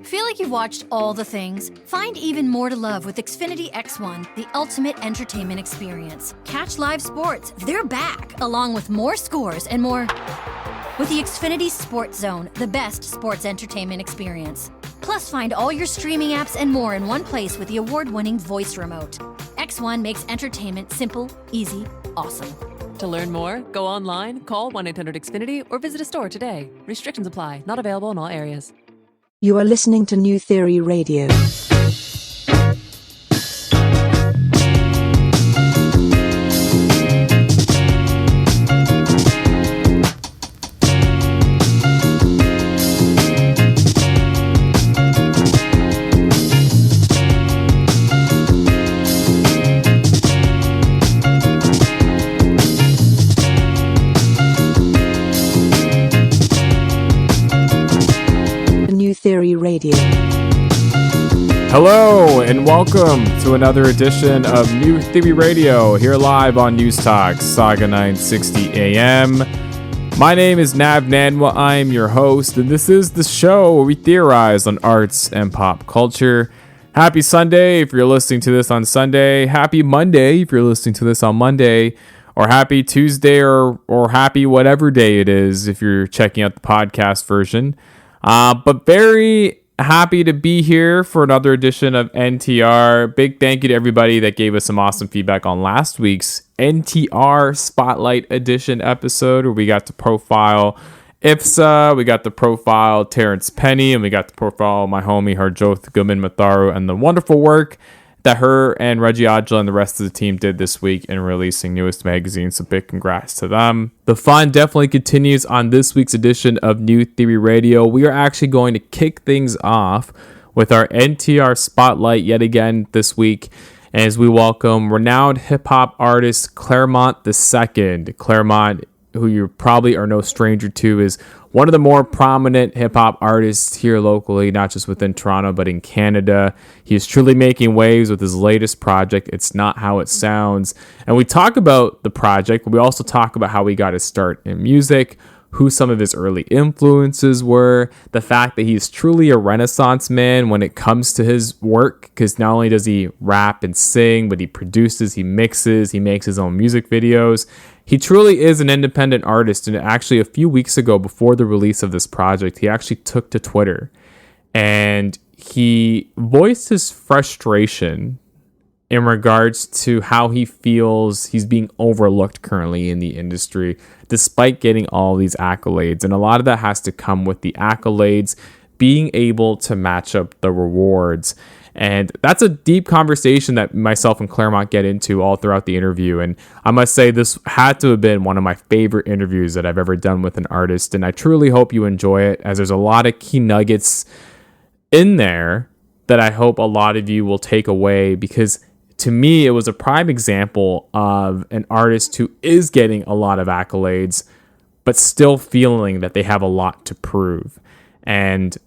Feel like you've watched all the things? Find even more to love with Xfinity X1, the ultimate entertainment experience. Catch live sports, they're back, along with more scores and more. With the Xfinity Sports Zone, the best sports entertainment experience. Plus, find all your streaming apps and more in one place with the award-winning voice remote. X1 makes entertainment simple, easy, awesome. To learn more, go online, call 1-800-XFINITY, or visit a store today. Restrictions apply. Not available in all areas. You are listening to New Theory Radio. Theory Radio. Hello and welcome to another edition of New Theory Radio, here live on News Talk, Sauga 960 AM. My name is Nav Nanwa, I'm your host, and this is the show where we theorize on arts and pop culture. Happy Sunday if you're listening to this on Sunday, happy Monday if you're listening to this on Monday, or happy Tuesday or happy whatever day it is if you're checking out the podcast version. But very happy to be here for another edition of NTR. Big thank you to everybody that gave us some awesome feedback on last week's NTR Spotlight Edition episode, where we got to profile IFSA, we got to profile Terrence Penny, and we got to profile my homie Harjot Goodman Matharu and the wonderful work that her and Reggie Adjla and the rest of the team did this week in releasing Newest Magazine, so big congrats to them. The fun definitely continues on this week's edition of New Theory Radio. We are actually going to kick things off with our NTR Spotlight yet again this week, as we welcome renowned hip-hop artist Clairmont The Second. Clairmont, who you probably are no stranger to, is one of the more prominent hip-hop artists here locally, not just within Toronto, but in Canada. He is truly making waves with his latest project, It's Not How It Sounds. And we talk about the project, but we also talk about how he got his start in music, who some of his early influences were, the fact that he's truly a renaissance man when it comes to his work, because not only does he rap and sing, but he produces, he mixes, he makes his own music videos. He truly is an independent artist, and actually a few weeks ago, before the release of this project, he actually took to Twitter and he voiced his frustration in regards to how he feels he's being overlooked currently in the industry, despite getting all these accolades. And a lot of that has to come with the accolades being able to match up the rewards. And that's a deep conversation that myself and Clairmont get into all throughout the interview. And I must say, this had to have been one of my favorite interviews that I've ever done with an artist. And I truly hope you enjoy it, as there's a lot of key nuggets in there that I hope a lot of you will take away, because to me, it was a prime example of an artist who is getting a lot of accolades, but still feeling that they have a lot to prove. And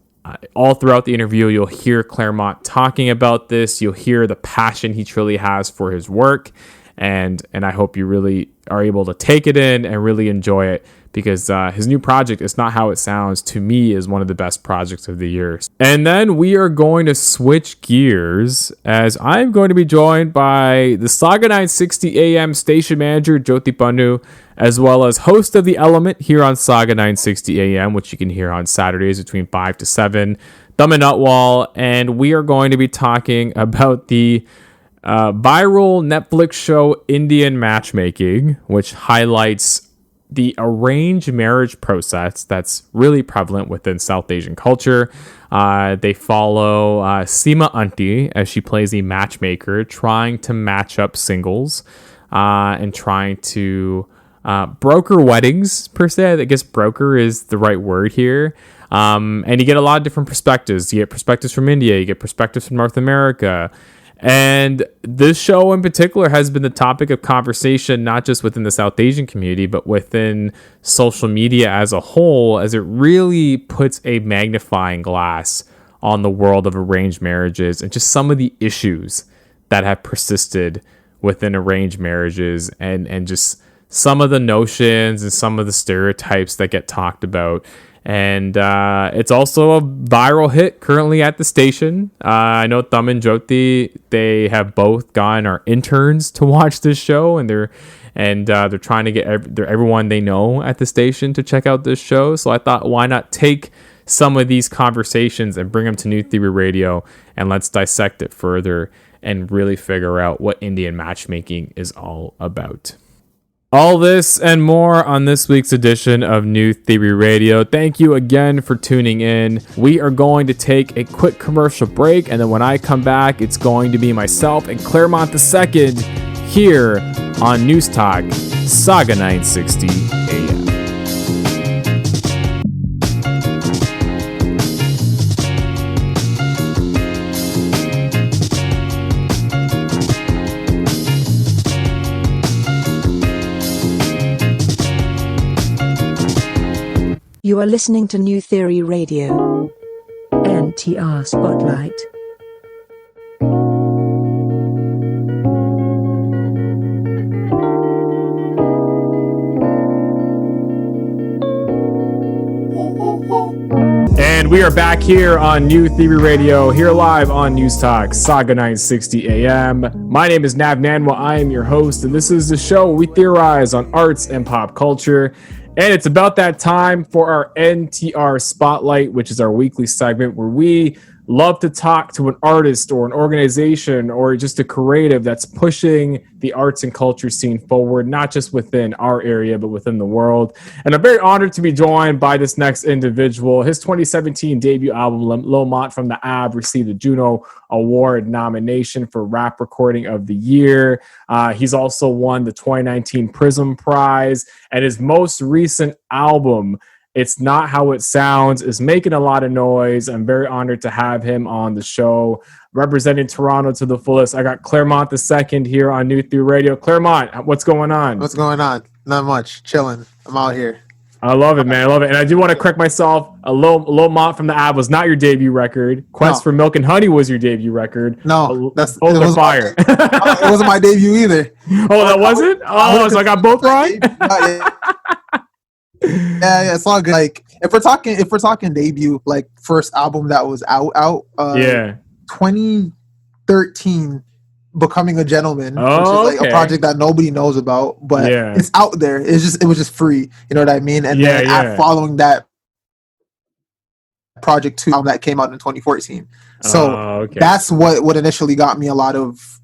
all throughout the interview, you'll hear Clairmont talking about this. You'll hear the passion he truly has for his work. And I hope you really are able to take it in and really enjoy it, because his new project, It's Not How It Sounds, to me is one of the best projects of the year. And then we are going to switch gears, as I'm going to be joined by the Sauga 960 AM station manager, Joty Pannu, as well as host of The Elemnt here on Sauga 960 AM, which you can hear on Saturdays between 5 to 7, Taman Atwal. And we are going to be talking about the viral Netflix show Indian Matchmaking, which highlights the arranged marriage process that's really prevalent within South Asian culture. They follow Sima auntie as she plays a matchmaker, trying to match up singles and trying to broker weddings, per se. I guess broker is the right word here. And you get a lot of different perspectives. You get perspectives from India, you get perspectives from North America. And this show in particular has been the topic of conversation, not just within the South Asian community, but within social media as a whole, as it really puts a magnifying glass on the world of arranged marriages and just some of the issues that have persisted within arranged marriages, and just some of the notions and some of the stereotypes that get talked about. And it's also a viral hit currently at the station. I know Thum and Joty, they have both gotten our interns to watch this show, and they're trying to get everyone they know at the station to check out this show. So I thought, why not take some of these conversations and bring them to New Theory Radio, and let's dissect it further and really figure out what Indian matchmaking is all about. All this and more on this week's edition of New Theory Radio. Thank you again for tuning in. We are going to take a quick commercial break, and then when I come back, it's going to be myself and Clairmont The Second here on News Talk, Sauga 960 AM. You are listening to New Theory Radio. NTR Spotlight. And we are back here on New Theory Radio, here live on News Talk, Sauga 960 AM. My name is Nav Nanwa. I am your host, and this is the show where we theorize on arts and pop culture. And it's about that time for our NTR Spotlight, which is our weekly segment where we love to talk to an artist or an organization or just a creative that's pushing the arts and culture scene forward, not just within our area, but within the world. And I'm very honored to be joined by this next individual. His 2017 debut album, Elemnt from the Ab, received a Juno Award nomination for Rap Recording of the Year. He's also won the 2019 Prism Prize, and his most recent album, It's Not How It Sounds, is making a lot of noise. I'm very honored to have him on the show. Representing Toronto to the fullest, I got Clairmont The Second here on New Theory Radio. Clairmont, what's going on? What's going on? Not much. Chilling. I'm out here. I love it, man. I love it. And I do want to correct myself. A Low Mont from the Ab was not your debut record. Quest for Milk and Honey was your debut record. No, both are fire. It wasn't my debut either. Oh, that wasn't? Oh, so I got both right? Yeah, it's all good. Like if we're talking debut, like first album that was out 2013, Becoming a Gentleman, which is like a project that nobody knows about, but it's out there. It was just free, you know what I mean? And then following that, Project 2 that came out in 2014. So that's what initially got me a lot of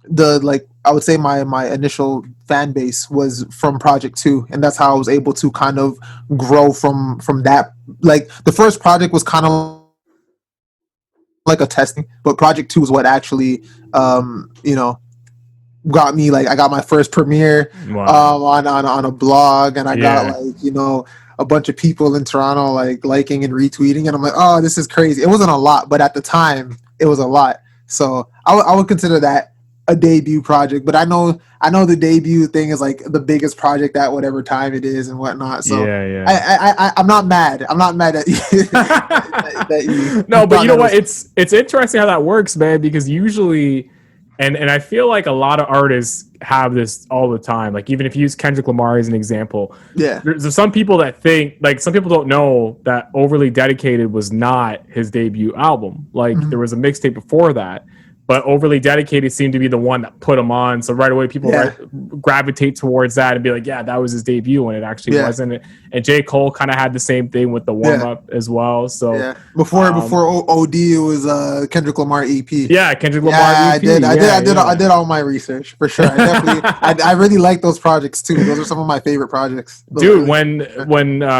the, like, I would say my initial fan base was from Project 2, and that's how I was able to kind of grow from that. Like the first project was kind of like a testing, but Project 2 is what actually got me, like, I got my first premiere on a blog, and I got, like, a bunch of people in Toronto like liking and retweeting, and I'm like, oh, this is crazy. It wasn't a lot, but at the time it was a lot. So I would consider that a debut project, but I know the debut thing is like the biggest project at whatever time it is and whatnot. So I'm not mad. I'm not mad at you. that you no, but you know what? It's interesting how that works, man, because usually, and I feel like a lot of artists have this all the time. Like, even if you use Kendrick Lamar as an example, there's some people that think, like, some people don't know that Overly Dedicated was not his debut album. Like, there was a mixtape before that, but Overly Dedicated seemed to be the one that put him on. So right away, people gravitate towards that and be like, yeah, that was his debut, when it actually wasn't. And J. Cole kind of had the same thing with the warm-up as well. So before OD, it was Kendrick Lamar EP. Yeah, Kendrick Lamar EP. I did all my research, for sure. I really like those projects, too. Those are some of my favorite projects. Dude, when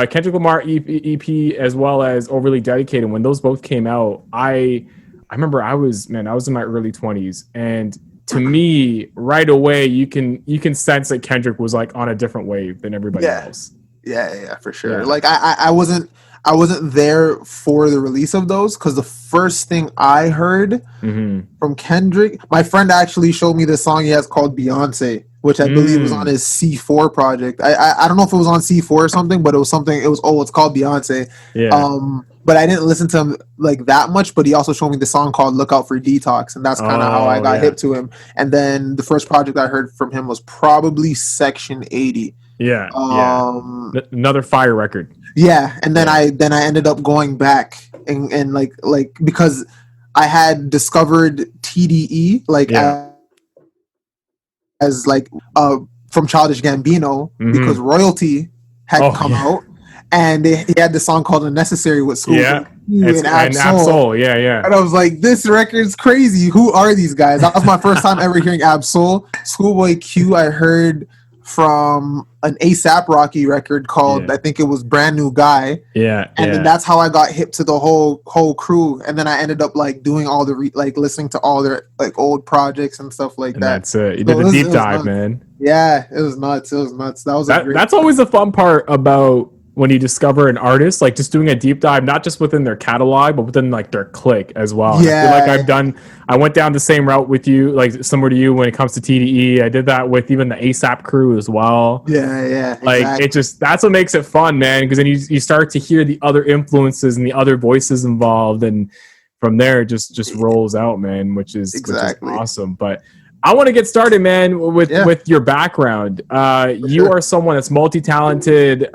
Kendrick Lamar EP as well as Overly Dedicated, when those both came out, I remember I was in my early 20s, and to me, right away, you can sense that Kendrick was like on a different wave than everybody else. Yeah, for sure. Yeah. Like I wasn't there for the release of those, because the first thing I heard from Kendrick, my friend actually showed me this song he has called Beyonce, which I believe was on his C4 project. I don't know if it was on C4 or something, but it's called Beyonce. Yeah. But I didn't listen to him like that much, but he also showed me the song called Look Out for Detox, and that's kind of how I got hip to him. And then the first project I heard from him was probably Section 80. Yeah, another fire record. Yeah, and then I ended up going back and like because I had discovered TDE like as like from Childish Gambino because Royalty had come out, and he had this song called "Unnecessary" with Schoolboy Q and Ab-Soul. Yeah. And I was like, this record's crazy. Who are these guys? That was my first time ever hearing Ab-Soul. Schoolboy Q, I heard from an ASAP Rocky record called I think it was Brand New Guy. And then that's how I got hip to the whole crew. And then I ended up like doing all the listening to all their like old projects and stuff like that. That's it. You did a deep dive, man. Yeah, it was nuts. That's always the fun part about when you discover an artist, like just doing a deep dive, not just within their catalog, but within like their clique as well. Yeah. I feel like I went down the same route with you, like similar to you when it comes to TDE. I did that with even the ASAP crew as well. Yeah. Like exactly. That's what makes it fun, man. Because then you start to hear the other influences and the other voices involved. And from there, it just rolls out, man, which is awesome. But I want to get started, man, with your background. You are someone that's multi-talented.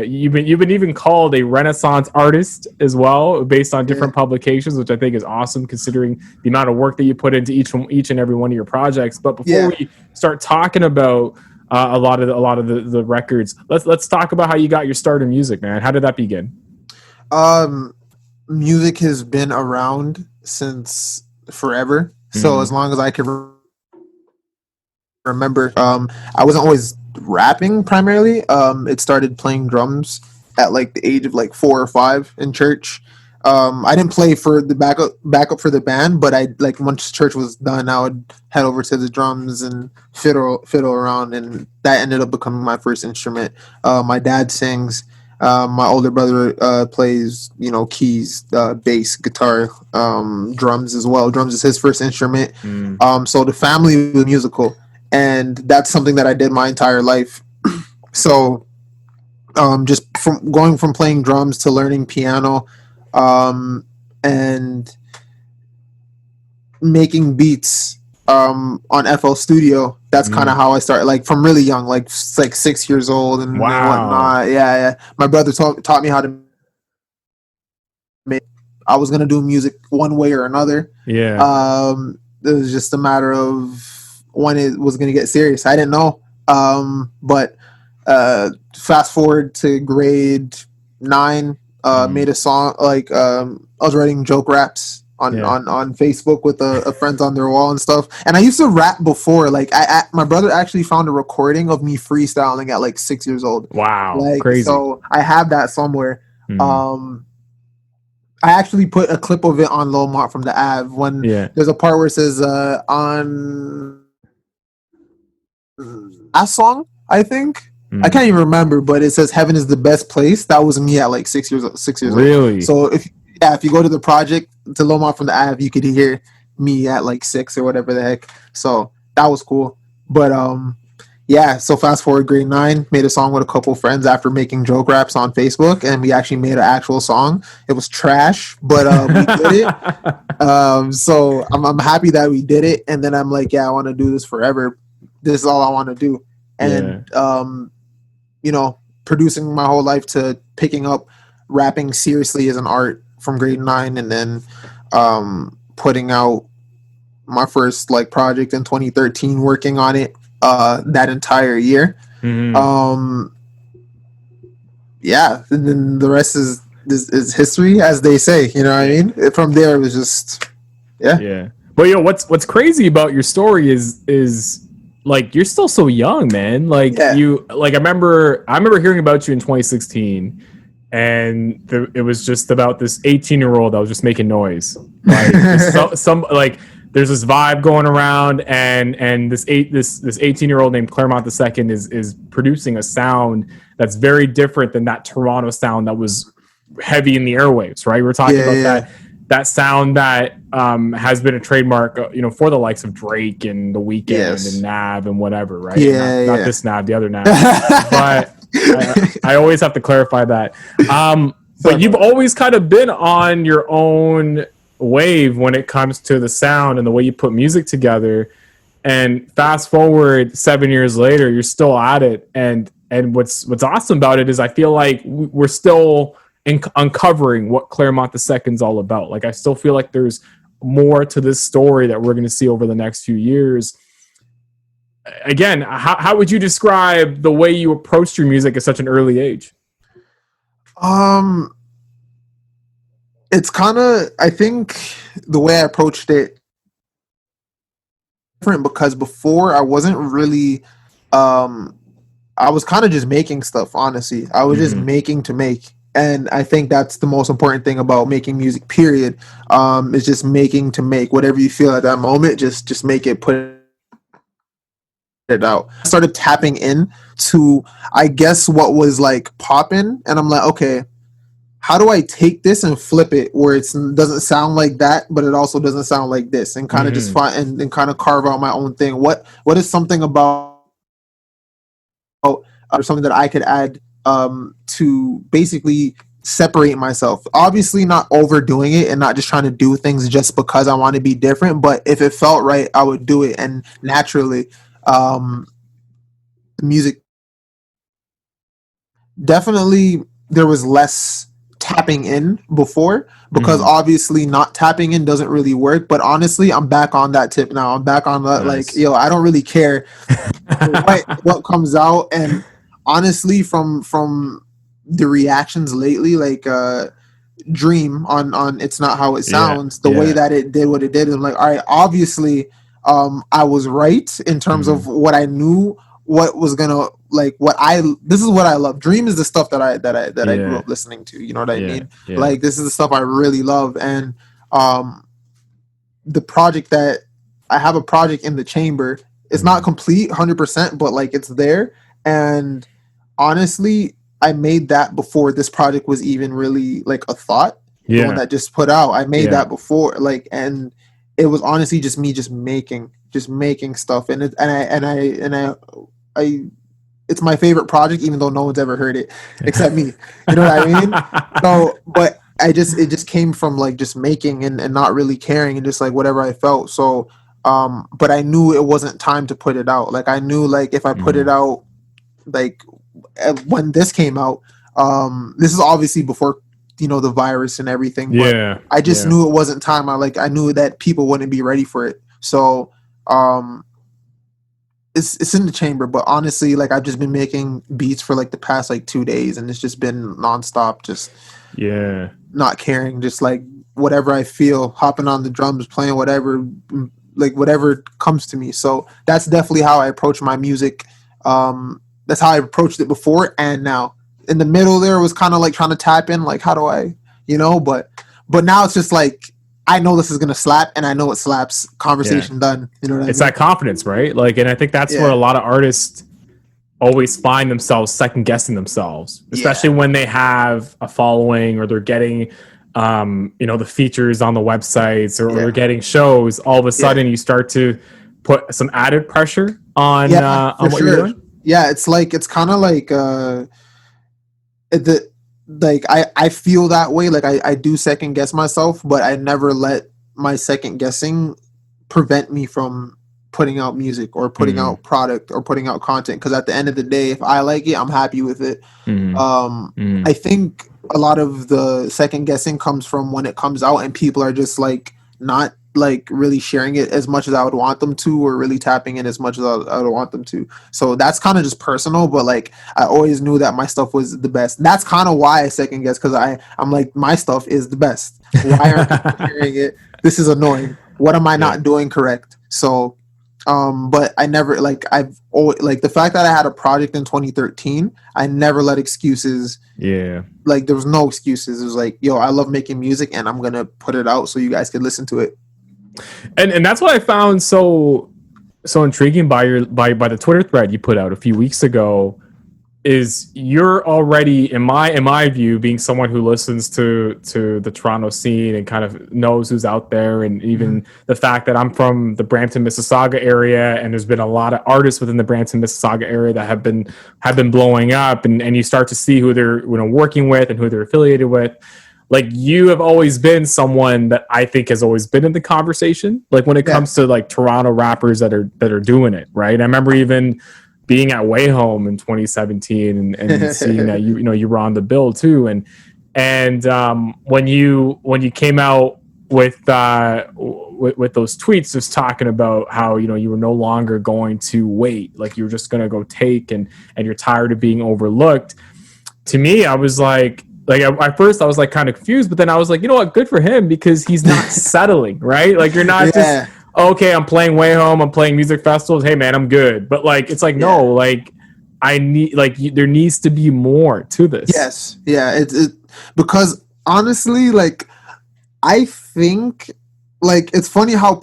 You've been even called a Renaissance artist as well, based on different publications, which I think is awesome, considering the amount of work that you put into each and every one of your projects. But before we start talking about a lot of the records, let's talk about how you got your start in music, man. How did that begin? Music has been around since forever. So as long as I can remember, I wasn't always rapping primarily. It started playing drums at like the age of like 4 or 5 in church. I didn't play for the backup for the band, but I like once church was done, I would head over to the drums and fiddle around, and that ended up becoming my first instrument. My dad sings. My older brother plays, keys, bass, guitar, drums as well. Drums is his first instrument. So the family was musical. And that's something that I did my entire life. So just from going from playing drums to learning piano and making beats on FL Studio, that's kind of how I started, like from really young, like 6 years old and whatnot. Yeah. My brother taught me how to make. I was going to do music one way or another. It was just a matter of when it was going to get serious. I didn't know. But fast forward to grade 9, made a song, like I was writing joke raps on Facebook with friends on their wall and stuff. And I used to rap before. Like my brother actually found a recording of me freestyling at like 6 years old. Wow. Like, crazy. So I have that somewhere. I actually put a clip of it on Lil Mont from the Av when there's a part where it says on a song, I think. I can't even remember, but it says heaven is the best place. That was me at like 6 years old. Really? So if you go to the project to Lil Mont from the Av, you could hear me at like 6 or whatever the heck. So that was cool. But so fast forward grade 9, made a song with a couple friends after making joke raps on Facebook, and we actually made an actual song. It was trash, but we did it. So I'm happy that we did it. And then I'm like, I want to do this forever. This is all I want to do. And producing my whole life to picking up rapping seriously as an art from grade 9, and then putting out my first like project in 2013, working on it that entire year. And then the rest is history, as they say. You know what I mean? From there, it was just But what's crazy about your story is like you're still so young, man. Like you, like I remember hearing about you in 2016, and it was just about this 18-year-old that was just making noise. Like there's this vibe going around, and this 18-year-old named Clairmont The Second is producing a sound that's very different than that Toronto sound that was heavy in the airwaves, right? We're talking about that sound that has been a trademark, for the likes of Drake and The Weeknd and Nav and whatever, right? Not this Nav, the other Nav. But I always have to clarify that. But you've always kind of been on your own wave when it comes to the sound and the way you put music together. And fast forward 7 years later, you're still at it. And And what's awesome about it is I feel like we're still uncovering what Clairmont the Second's all about. Like I still feel like there's more to this story that we're going to see over the next few years. Again, how would you describe the way you approached your music at such an early age? It's kind of, I think the way I approached it different, because before I wasn't really, I was kind of just making stuff, honestly. I was just making to make. And I think that's the most important thing about making music, period. Is just making to make. Whatever you feel at that moment, just make it, put it out. I started tapping in to, I guess, what was like popping. And I'm like, okay, how do I take this and flip it where it doesn't sound like that, but it also doesn't sound like this, and kind of just find and kind of carve out my own thing. What is something about or something that I could add to basically separate myself? Obviously not overdoing it and not just trying to do things just because I want to be different, but if it felt right, I would do it. And naturally, the music, definitely there was less tapping in before, because obviously not tapping in doesn't really work. But honestly, I'm back on that tip now. I'm back on that. Nice. Like, yo, I don't really care what comes out. And honestly, from the reactions lately, like Dream on It's Not How It Sounds, the way that it did what it did, I'm like, all right, obviously I was right in terms of what I knew, what was gonna, like, this is what I love. Dream is the stuff that I grew up listening to, you know what I mean? Like, this is the stuff I really love. And the project that I have, a project in the chamber, it's not complete 100%, but like it's there. And honestly, I made that before this project was even really like a thought. The one that just put out, I made that before, like, and it was honestly just me just making stuff. And I it's my favorite project, even though no one's ever heard it except me. You know what I mean? So, but it just came from like just making and not really caring and just like whatever I felt. So, but I knew it wasn't time to put it out. Like I knew, like, if I put it out, like when this came out, this is obviously before, you know, the virus and everything. But I just knew it wasn't time. I knew that people wouldn't be ready for it. So, it's in the chamber, but honestly, like, I've just been making beats for like the past like 2 days, and it's just been nonstop, just not caring, just like whatever I feel, hopping on the drums, playing whatever, like whatever comes to me. So that's definitely how I approach my music. That's how I approached it before and now. In the middle there was kind of like trying to tap in, like, how do I, you know, but now it's just like, I know this is going to slap, and I know it slaps. Conversation done. You know what I mean? It's that confidence, right? Like, and I think that's where a lot of artists always find themselves second guessing themselves, especially when they have a following or they're getting, you know, the features on the websites or they're getting shows. All of a sudden you start to put some added pressure on what you're doing. Yeah. It's like, it's kind of like, I feel that way. Like I do second guess myself, but I never let my second guessing prevent me from putting out music or putting out product or putting out content. Because at the end of the day, if I like it, I'm happy with it. I think a lot of the second guessing comes from when it comes out and people are just like not like really sharing it as much as I would want them to, or really tapping in as much as I would want them to. So that's kind of just personal, but like I always knew that my stuff was the best. That's kind of why I second guess, because I'm like, my stuff is the best. Why aren't people hearing it? This is annoying. What am I not doing correct? So but I never, like, I've always, like, the fact that I had a project in 2013, I never let excuses. Like, there was no excuses. It was like, yo, I love making music and I'm gonna put it out so you guys can listen to it. And that's what I found so intriguing by the Twitter thread you put out a few weeks ago, is you're already, in my view, being someone who listens to the Toronto scene and kind of knows who's out there, and even the fact that I'm from the Brampton, Mississauga area, and there's been a lot of artists within the Brampton, Mississauga area that have been blowing up, and you start to see who they're, you know, working with and who they're affiliated with. Like, you have always been someone that I think has always been in the conversation, like when it comes to like Toronto rappers that are doing it, right? I remember even being at Way Home in 2017 and seeing that you were on the bill too, and when you came out with those tweets just talking about how you were no longer going to wait, like you were just going to go take, and you're tired of being overlooked. To me, I was like at first I was like kind of confused, but then I was like, you know what, good for him, because he's not settling, right? Like you're not just okay, I'm playing Way Home, I'm playing music festivals, hey man, I'm good. But like it's like no, like I need, like there needs to be more to this. Yes, yeah, it because honestly, like I think, like, it's funny how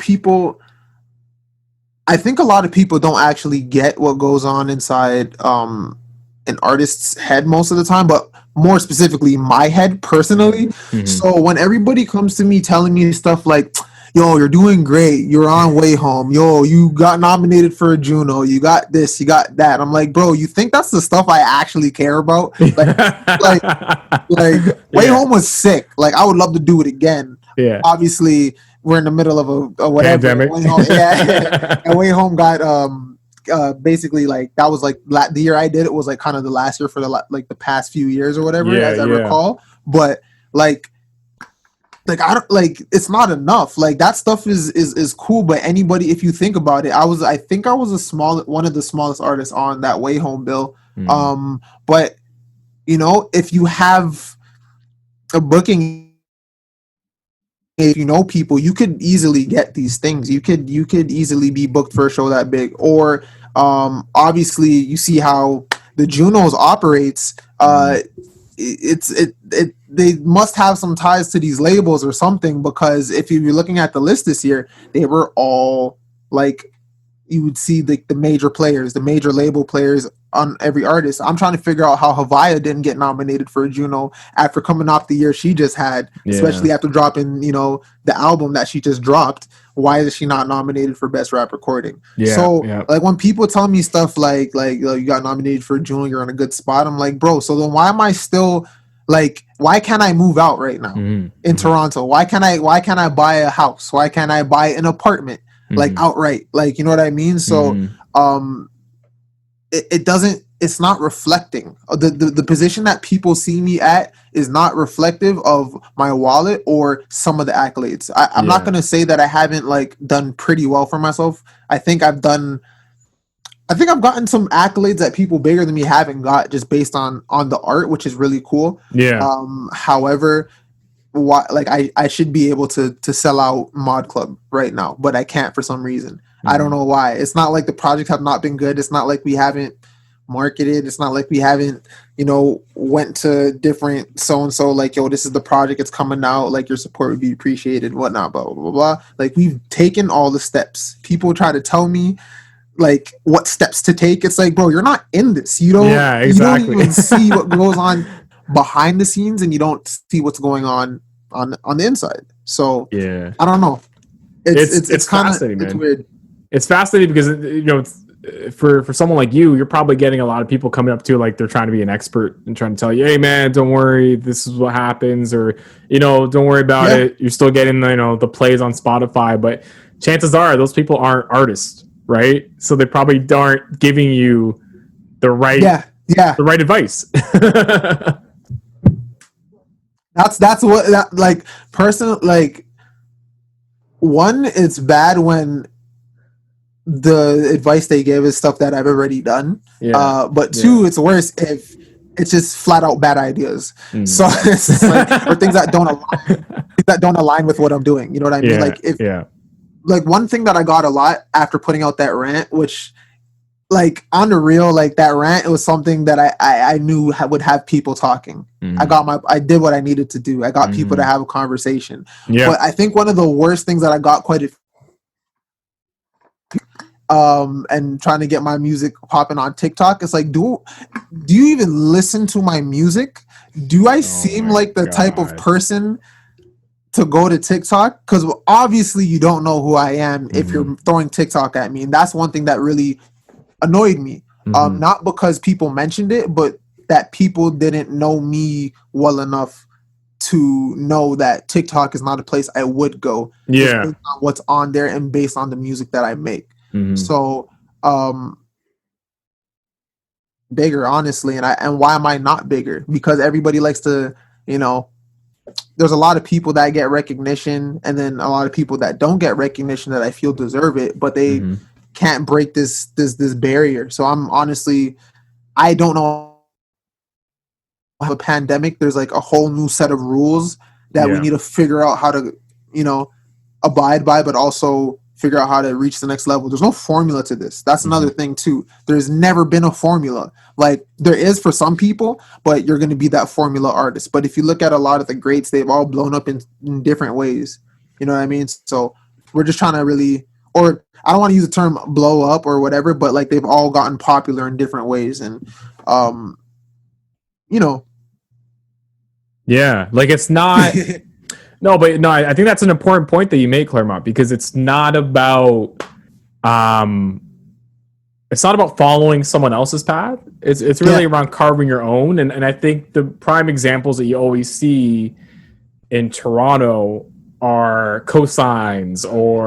I think a lot of people don't actually get what goes on inside an artist's head most of the time, but more specifically my head personally. Mm-hmm. So when everybody comes to me telling me stuff like, yo, you're doing great, you're on Way Home, yo, you got nominated for a Juno, you got this, you got that, I'm like, bro, you think that's the stuff I actually care about? Like Way Home was sick. Like I would love to do it again. Yeah, obviously we're in the middle of a whatever pandemic. Way Home, and Way Home got basically, like, that was like the year I did it was like kind of the last year for the past few years or whatever, as I recall. But like I don't, like, it's not enough. Like that stuff is cool, but anybody, if you think about it, I think I was one of the smallest artists on that Way Home bill. But if you have a booking, if you know people, you could easily get these things. You could easily be booked for a show that big. Or obviously you see how the Junos operates. They must have some ties to these labels or something, because if you're looking at the list this year, they were all like, you would see the major players, the major label players on every artist. I'm trying to figure out how Havaya didn't get nominated for a Juno after coming off the year she just had, especially after dropping, the album that she just dropped. Why is she not nominated for Best Rap Recording? Like when people tell me stuff like you got nominated for a Juno, you're in a good spot, I'm like, bro, so then why am I still, like, why can't I move out right now in Toronto? Why can't I buy a house? Why can't I buy an apartment, like, outright? Like, you know what I mean? So it's not reflecting. The position that people see me at is not reflective of my wallet or some of the accolades. I'm not going to say that I haven't, like, done pretty well for myself. I think I've gotten some accolades that people bigger than me haven't got, just based on the art, which is really cool. However, I should be able to sell out Mod Club right now, but I can't for some reason. I don't know why. It's not like the projects have not been good. It's not like we haven't marketed. It's not like we haven't, went to different so-and-so, like, yo, this is the project, it's coming out, like, your support would be appreciated, whatnot, blah, blah, blah, blah. Like, we've taken all the steps. People try to tell me, like, what steps to take. It's like, bro, you're not in this. You don't even see what goes on behind the scenes, and you don't see what's going on the inside. So I don't know. It's kind of fascinating, man. It's weird. It's fascinating because for someone like you're probably getting a lot of people coming up to you, like, they're trying to be an expert and trying to tell you, hey man, don't worry, this is what happens, or don't worry about it. You're still getting the plays on Spotify, but chances are those people aren't artists, right? So they probably aren't giving you the right the right advice. That's what that, like, personal, like, one, it's bad when the advice they give is stuff that I've already done. But two, it's worse if it's just flat out bad ideas. So it's just like, or things that don't align with what I'm doing. You know what I mean? Like one thing that I got a lot after putting out that rant, which, like, on the real, like, that rant, it was something that I knew would have people talking. I did what I needed to do. I got people to have a conversation. But I think one of the worst things that I got quite and trying to get my music popping on TikTok, it's like, do you even listen to my music? Do I seem like the type of person to go to TikTok? Because obviously you don't know who I am if you're throwing TikTok at me, and that's one thing that really annoyed me. Not because people mentioned it, but that people didn't know me well enough to know that TikTok is not a place I would go. Based on what's on there and based on the music that I make. So bigger, honestly. And why am I not bigger? Because everybody likes to, you know, there's a lot of people that get recognition, and then a lot of people that don't get recognition that I feel deserve it, but they can't break this barrier. So I'm honestly, I don't know. A pandemic, there's like a whole new set of rules that we need to figure out how to, you know, abide by, but also figure out how to reach the next level. There's no formula to this. That's another thing too. There's never been a formula. Like there is for some people, but you're going to be that formula artist. But if you look at a lot of the greats, they've all blown up in different ways. You know what I mean? So we're just trying to really, or I don't want to use the term blow up or whatever, but like they've all gotten popular in different ways. And, you know. Yeah. Like it's not, no, but no, I think that's an important point that you make, Clairmont, because it's not about following someone else's path. It's really around carving your own. And I think the prime examples that you always see in Toronto are cosigns or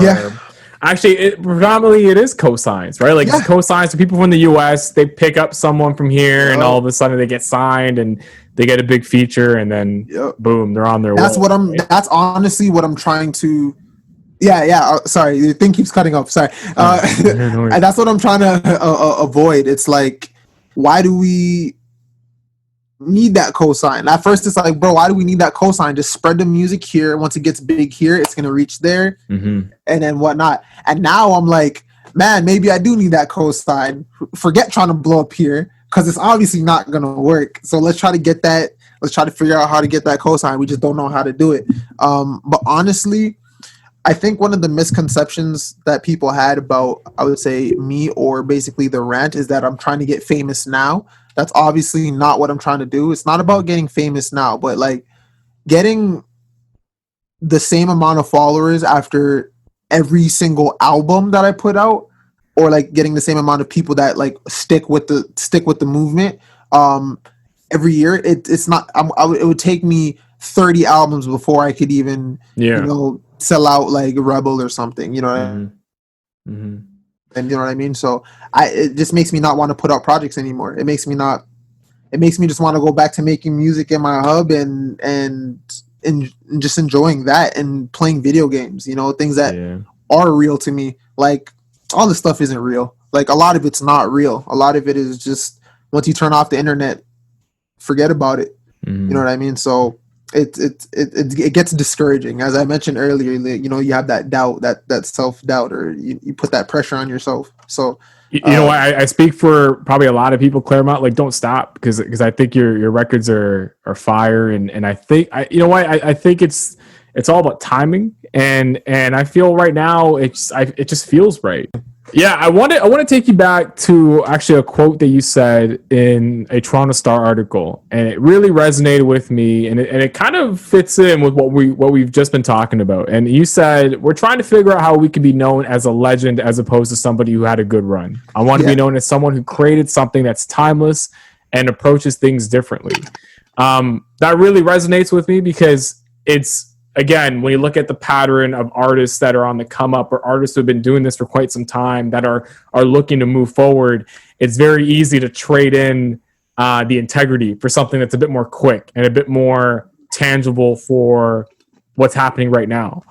actually predominantly it is cosigns, right? Like cosigns to people from the US, they pick up someone from here and all of a sudden they get signed and they get a big feature and then boom, they're on their way. That's honestly what I'm trying to sorry, the thing keeps cutting off. Sorry. That's what I'm trying to avoid. It's like, why do we need that cosign? At first it's like, bro, why do we need that cosign? Just spread the music here. Once it gets big here, it's gonna reach there and then whatnot. And now I'm like, man, maybe I do need that cosign. Forget trying to blow up here, because it's obviously not gonna work. So let's try to get that. Let's try to figure out how to get that cosign. We just don't know how to do it. But honestly, I think one of the misconceptions that people had about, I would say, me or basically the rant is that I'm trying to get famous now. That's obviously not what I'm trying to do. It's not about getting famous now, but like getting the same amount of followers after every single album that I put out, or like getting the same amount of people that like stick with the movement every year. It's not. It would take me 30 albums before I could even you know, sell out like Rebel or something. You know what I mean? And you know what I mean? So it just makes me not want to put out projects anymore. It makes me just want to go back to making music in my hub and just enjoying that and playing video games, you know, things that are real to me. Like all this stuff isn't real. Like a lot of it's not real. A lot of it is just, once you turn off the internet, forget about it. You know what I mean? So it gets discouraging. As I mentioned earlier, you know, you have that doubt, that self-doubt, or you put that pressure on yourself. So you know, I speak for probably a lot of people, Clairmont, like don't stop, because I think your records are fire, and I think you know what, I think it's all about timing, and I feel right now it just feels right. Yeah, I want to take you back to actually a quote that you said in a Toronto Star article, and it really resonated with me, and it kind of fits in with what we've just been talking about. And you said, we're trying to figure out how we can be known as a legend as opposed to somebody who had a good run. I want to be known as someone who created something that's timeless and approaches things differently. That really resonates with me, because it's, again, when you look at the pattern of artists that are on the come up, or artists who have been doing this for quite some time that are looking to move forward, it's very easy to trade in the integrity for something that's a bit more quick and a bit more tangible for what's happening right now.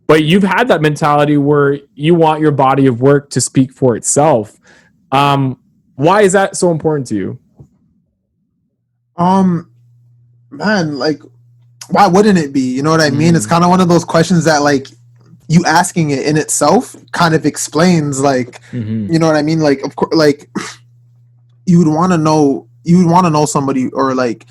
But you've had that mentality where you want your body of work to speak for itself. Why is that so important to you? Man, like, why wouldn't it be? You know what I mean? It's kind of one of those questions that, like, you asking it in itself kind of explains, like, you know what I mean? Like, of course, like, you would want to know somebody, or like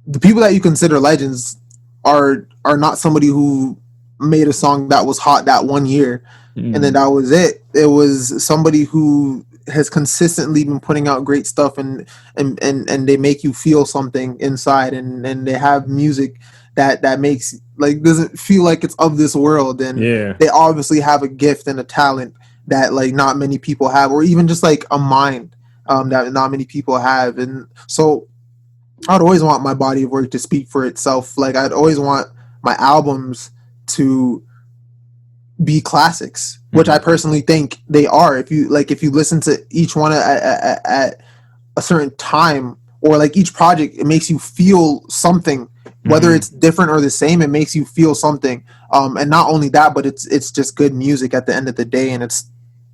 the people that you consider legends are not somebody who made a song that was hot that one year and then that was it. It was somebody who has consistently been putting out great stuff, and they make you feel something inside, and they have music that makes, like, doesn't feel like it's of this world, and they obviously have a gift and a talent that, like, not many people have, or even just like a mind that not many people have. And so I'd always want my body of work to speak for itself. Like, I'd always want my albums to be classics, which I personally think they are. If you listen to each one at a certain time, or like each project, it makes you feel something, whether it's different or the same. It makes you feel something, and not only that, but it's just good music at the end of the day, and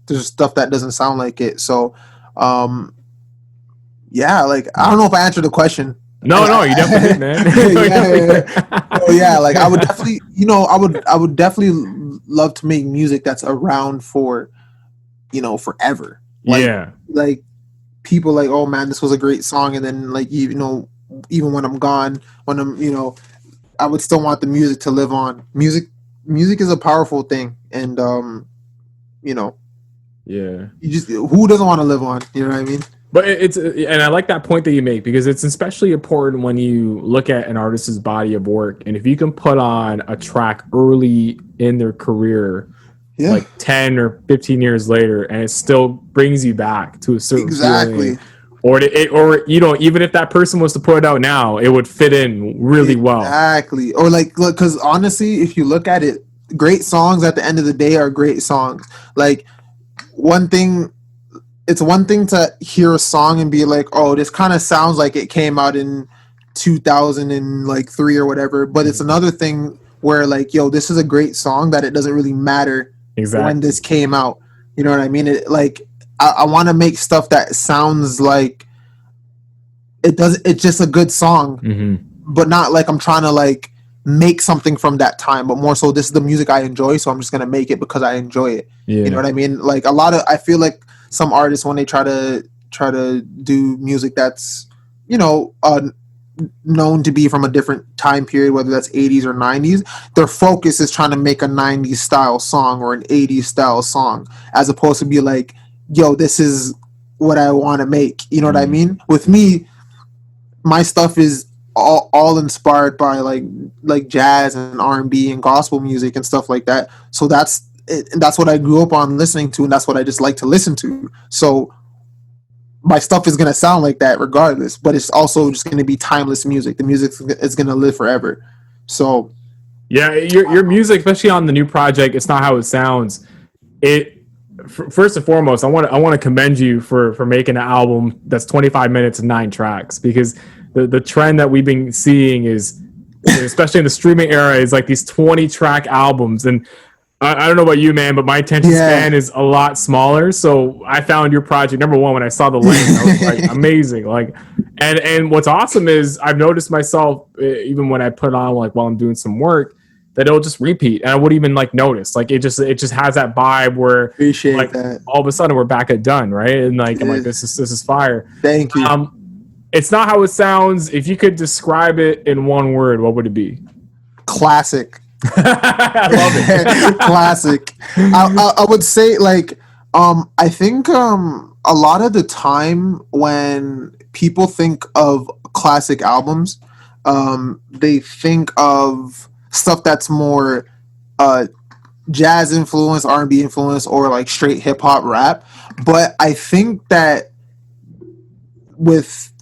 there's stuff that doesn't sound like it. So yeah, like I don't know if I answered the question. No, you definitely did, man. Yeah, like I would definitely, I would definitely love to make music that's around for, forever. Like people like, oh man, this was a great song, and then like even when I'm gone, when I'm I would still want the music to live on. Music is a powerful thing, and yeah, you just, who doesn't want to live on? You know what I mean? But and I like that point that you make, because it's especially important when you look at an artist's body of work, and if you can put on a track early in their career, like 10 or 15 years later, and it still brings you back to a certain feeling, or even if that person was to put it out now, it would fit in really well. Exactly. Or like, look, because honestly, if you look at it, great songs at the end of the day are great songs. Like it's one thing to hear a song and be like, oh, this kind of sounds like it came out in 2003 or whatever. But it's another thing where like, yo, this is a great song that it doesn't really matter when this came out. You know what I mean? I want to make stuff that sounds like it's just a good song, but not like I'm trying to like make something from that time, but more so this is the music I enjoy, so I'm just going to make it because I enjoy it. You know what I mean? Like I feel like some artists, when they try to do music that's known to be from a different time period, whether that's 80s or 90s, their focus is trying to make a 90s style song or an 80s style song, as opposed to be like, yo, this is what I want to make. You know what I mean? With me, my stuff is all inspired by like jazz and R&B and gospel music and stuff like that. So that's what I grew up on listening to, and that's what I just like to listen to. So my stuff is going to sound like that regardless, but it's also just going to be timeless music. The music is going to live forever. So yeah, your music, especially on the new project, It's Not How It Sounds, first and foremost, I want to commend you for making an album that's 25 minutes and 9 tracks, because the trend that we've been seeing is, especially in the streaming era, is like these 20 track albums. And I don't know about you, man, but my attention span is a lot smaller. So I found your project, number one, when I saw the link, I was like, amazing. Like, and what's awesome is I've noticed myself, even when I put it on, like while I'm doing some work, that it'll just repeat, and I wouldn't even like notice. Like it just has that vibe where appreciate that. All of a sudden we're back at done, right? And like I'm like, this is fire. Thank you. It's Not How It Sounds. If you could describe it in one word, what would it be? Classic. I love it. Classic. I would say like I think a lot of the time when people think of classic albums, they think of stuff that's more jazz influence, R&B influence, or like straight hip hop rap. But I think that with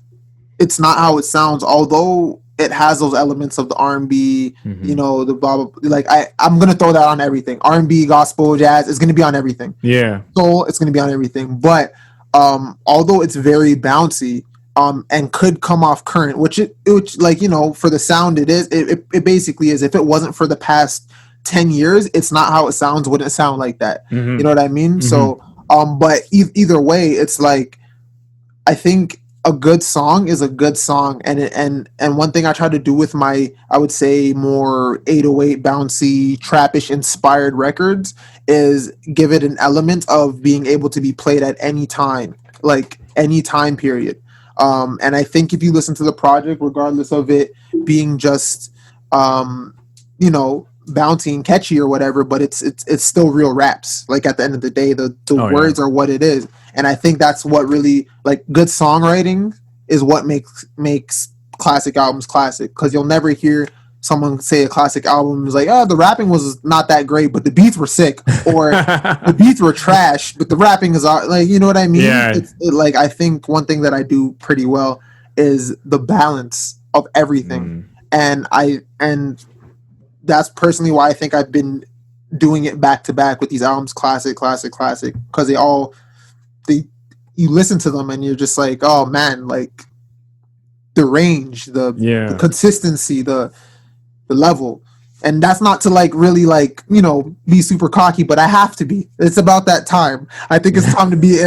It's Not How It Sounds, although it has those elements of the R&B, the blah, blah, like I'm gonna throw that on everything. R&B, gospel, jazz is gonna be on everything. Yeah, soul, it's gonna be on everything. But although it's very bouncy, and could come off current, which like for the sound it is. It basically is. If it wasn't for the past 10 years, It's Not How It Sounds wouldn't sound like that. You know what I mean? So, but either way, it's like I think a good song is a good song, and one thing I try to do with my, I would say, more 808 bouncy trappish inspired records is give it an element of being able to be played at any time, like any time period. And I think if you listen to the project, regardless of it being just bouncy and catchy or whatever, but it's still real raps. Like at the end of the day, the words are what it is. And I think that's what really, like, good songwriting is what makes classic albums classic. Because you'll never hear someone say a classic album is like, oh, the rapping was not that great, but the beats were sick, or the beats were trash, but the rapping is like, you know what I mean? Yeah. Like, I think one thing that I do pretty well is the balance of everything. And that's personally why I think I've been doing it back to back with these albums, classic, because you listen to them and you're just like, oh man, like the range, the consistency, the level. And that's not to like really like, you know, be super cocky, but I have to be. It's about that time. I think it's time to be.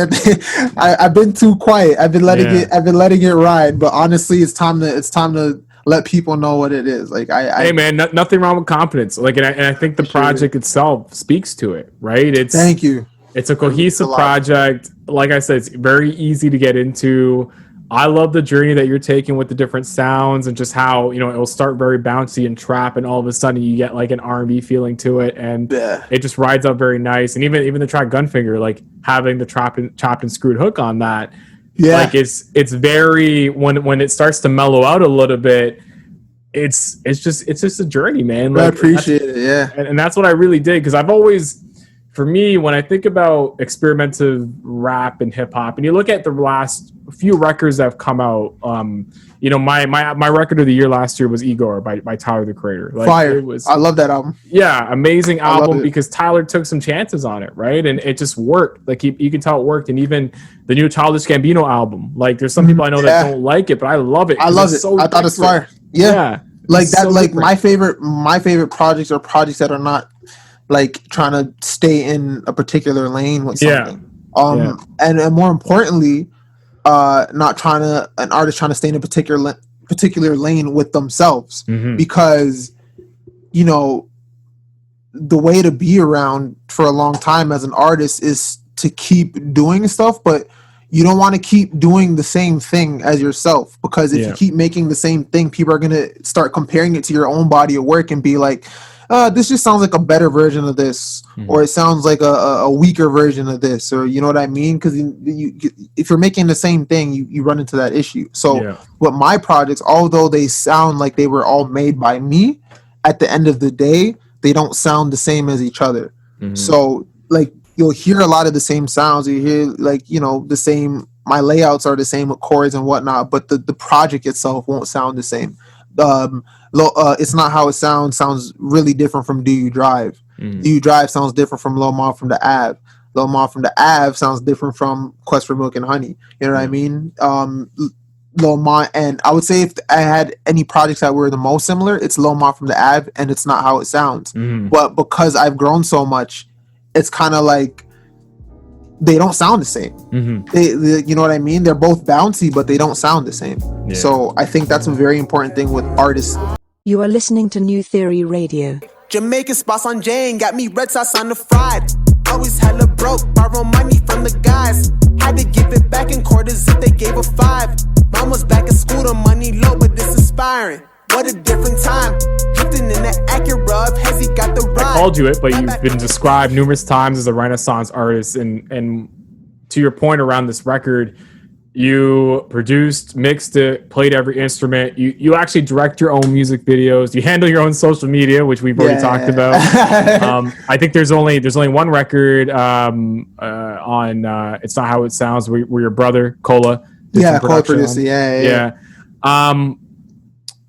I've been too quiet. I've been letting it ride. But honestly, it's time to let people know what it is. Like hey man, nothing wrong with confidence. Like, and I think the project itself speaks to it, right? Thank you. It's a cohesive project. Like I said, it's very easy to get into. I love the journey that you're taking with the different sounds and just how, you know, it'll start very bouncy and trap, and all of a sudden you get like an R&B feeling to it, and it just rides up very nice. And even the track Gunfinger, like having the chopped and screwed hook on that, like it's very, when it starts to mellow out a little bit, it's just a journey, man. Like, I appreciate it, and that's what I really did, because I've always, for me, when I think about experimental rap and hip hop, and you look at the last few records that have come out, you know, my record of the year last year was Igor by Tyler the Creator. Like, fire! I love that album. Yeah, amazing album, because Tyler took some chances on it, right? And it just worked. Like you can tell it worked. And even the new Childish Gambino album, like there's some people I know that don't like it, but I love it. I love it. So I thought it's fire. Yeah. Like that. So like different. my favorite projects are projects that are not like trying to stay in a particular lane with something. And more importantly, not an artist trying to stay in a particular lane with themselves, because, you know, the way to be around for a long time as an artist is to keep doing stuff, but you don't want to keep doing the same thing as yourself, because if you keep making the same thing, people are going to start comparing it to your own body of work and be like, this just sounds like a better version of this, or it sounds like a weaker version of this, or you know what I mean? Because if you're making the same thing, you run into that issue. So with my projects, although they sound like they were all made by me, at the end of the day, they don't sound the same as each other. So like you'll hear a lot of the same sounds. You hear like, you know, the same, my layouts are the same with chords and whatnot, but the project itself won't sound the same. It's Not How It sounds really different from Do You Drive. Do You Drive sounds different from Lil Ma from the Ave. Lil Ma from the Ave sounds different from Quest for Milk and Honey. You know what I mean? Lil Ma, and I would say if I had any projects that were the most similar, it's Lil Ma from the Ave and It's Not How It Sounds. But because I've grown so much, it's kind of like they don't sound the same. They, you know what I mean? They're both bouncy, but they don't sound the same. So I think that's a very important thing with artists. You are listening to New Theory Radio. Jamaican spots on Jane, got me red sauce on the fried. Always hella broke, borrow money from the guys. Had to give it back in quarters if they gave a 5. Mom was back at school, the money low, but this inspiring. What a different time. Drifting in that Acura, Hezzy got the ride. I called you it, but you've been described numerous times as a Renaissance artist. And to your point around this record, you produced, mixed it, played every instrument. You actually direct your own music videos. You handle your own social media, which we've already talked about. I think there's only one record on It's Not How It Sounds where your brother Cola did some production.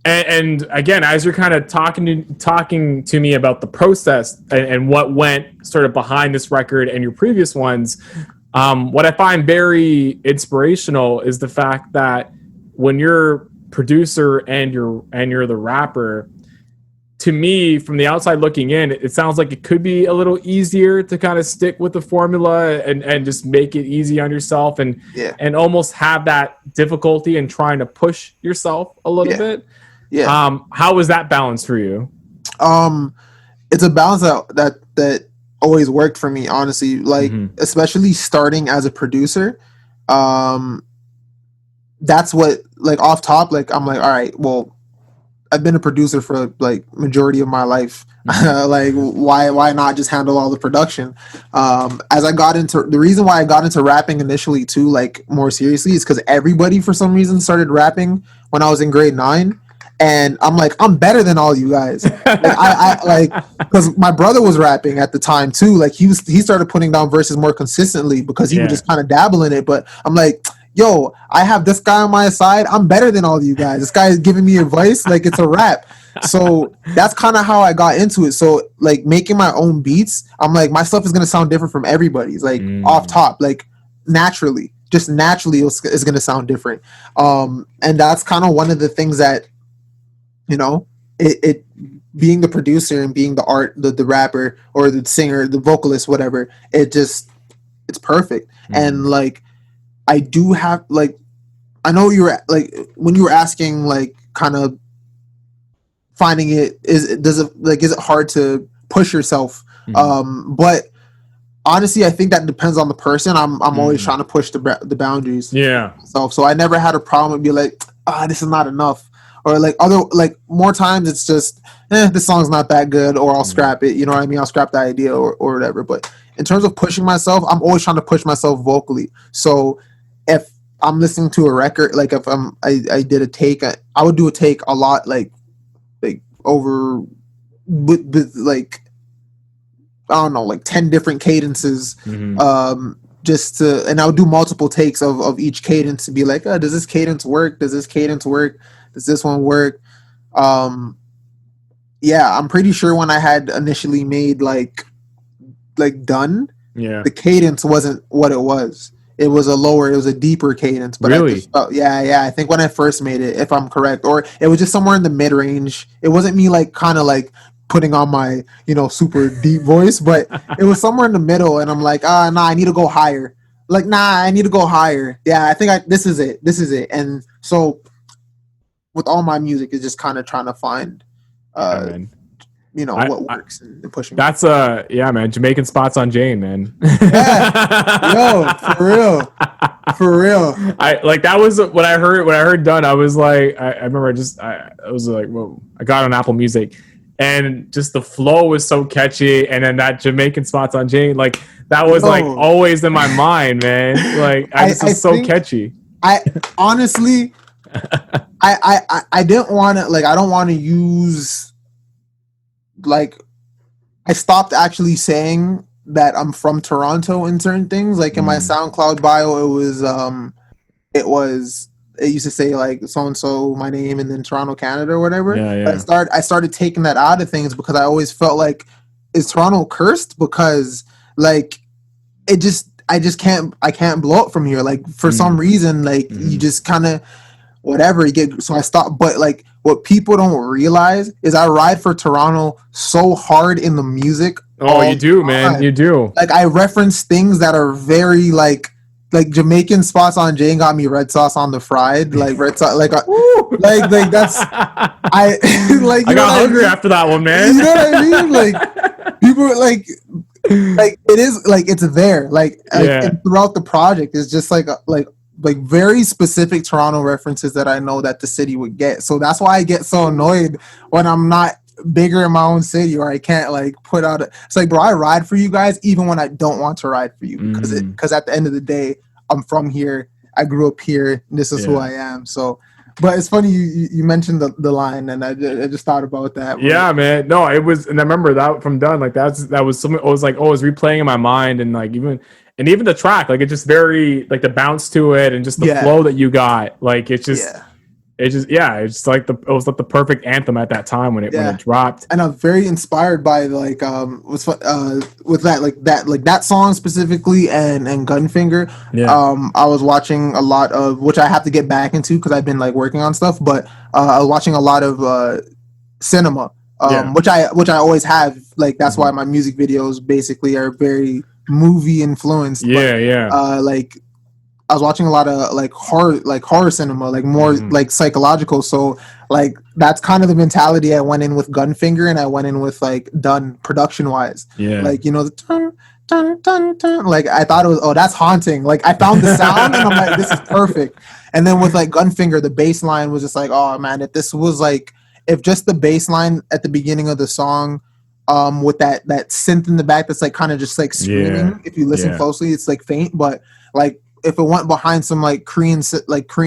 And again, as you're kind of talking to me about the process and what went sort of behind this record and your previous ones, what I find very inspirational is the fact that when you're producer and you're the rapper, to me, from the outside looking in, it sounds like it could be a little easier to kind of stick with the formula and just make it easy on yourself and almost have that difficulty in trying to push yourself a little bit. How was that balance for you? It's a balance that always worked for me, honestly. Like, especially starting as a producer, that's what, like, off top, like, I'm like, all right, well, I've been a producer for like majority of my life. Like, why not just handle all the production? As I got into, the reason why I got into rapping initially too, like more seriously, is because everybody for some reason started rapping when I was in grade 9. And I'm like, I'm better than all you guys. Like, I like, because my brother was rapping at the time too. Like he started putting down verses more consistently because he would just kind of dabble in it. But I'm like, yo, I have this guy on my side. I'm better than all of you guys. This guy is giving me advice. Like, it's a rap. So that's kind of how I got into it. So like making my own beats, I'm like, my stuff is going to sound different from everybody's, like off top, like naturally. just naturally it's going to sound different. And that's kind of one of the things that, you know, it being the producer and being the rapper or the singer, the vocalist, whatever, it's perfect. And like, I do have like, I know you were like, when you were asking, like, kind of finding it, is it hard to push yourself? But honestly, I think that depends on the person. I'm always trying to push the boundaries. Yeah. So I never had a problem with be like, this is not enough. Or like more times it's just, this song's not that good, or I'll scrap it. You know what I mean? I'll scrap the idea or whatever. But in terms of pushing myself, I'm always trying to push myself vocally. So if I'm listening to a record, like if I did a take, I would do a take a lot, like over with like, I don't know, like 10 different cadences, and I would do multiple takes of each cadence to be like, does this cadence work? Does this cadence work? Does this one work? Yeah, I'm pretty sure when I had initially made like Done, the cadence wasn't what it was. It was a deeper cadence. But really? I think when I first made it, if I'm correct, or it was just somewhere in the mid range. It wasn't me like kind of like putting on my, you know, super deep voice, but it was somewhere in the middle. And I'm like, nah, I need to go higher. Like, nah, I need to go higher. Yeah, I think this is it. And so with all my music, it's just kind of trying to find, you know, what works and pushing. That's man, Jamaican spots on Jane, man. Yeah. Yo, for real. I like, that was when I heard Done. I was like, I remember I was like, whoa, I got on Apple Music, and just the flow was so catchy, and then that Jamaican spots on Jane, like that was like always in my mind, man. Like it's so catchy. I honestly, I didn't want to, like, I don't want to use, like, I stopped actually saying that I'm from Toronto in certain things. Like in my SoundCloud bio, it used to say like so and so my name and then Toronto, Canada or whatever. Yeah. But I started taking that out of things because I always felt like, is Toronto cursed? Because like I can't blow up from here. Like for some reason, like you just kind of whatever you get. So I stopped. But like what people don't realize is I ride for Toronto so hard in the music. Oh, you do, man. You do. Like I reference things that are very like Jamaican spots on Jane got me red sauce on the fried, like red sauce, like that's I like. I got hungry after that one, man. You know what I mean? Like people like it is like it's there, like and throughout the project it's just like very specific Toronto references that I know that the city would get. So that's why I get so annoyed when I'm not bigger in my own city or I can't like put out it's like, bro, I ride for you guys even when I don't want to ride for you because at the end of the day I'm from here, I grew up here, and this is who I am. So but it's funny you mentioned the line, and I just thought about that. Yeah, man. No, it was, and I remember that from Done, like that was something I was like, I was replaying in my mind, and like even the track, like it just very like the bounce to it and just the flow that you got, like it's just it's like it was like the perfect anthem at that time when it dropped. And I'm very inspired by like with that song specifically and Gunfinger. I was watching a lot of, which I have to get back into because I've been like working on stuff, but I was watching a lot of cinema, which I always have, like that's why my music videos basically are very movie influenced. Like I was watching a lot of like horror cinema, like more like psychological. So like that's kind of the mentality I went in with Gunfinger, and I went in with like Done production wise. Like, you know, the dun, dun, dun, dun. Like I thought it was, that's haunting. Like I found the sound and I'm like, this is perfect. And then with like Gunfinger, the bass line was just like, oh man, if just the bass line at the beginning of the song, with that synth in the back that's like kind of just like screaming. If you listen closely, it's like faint, but like if it went behind some like Korean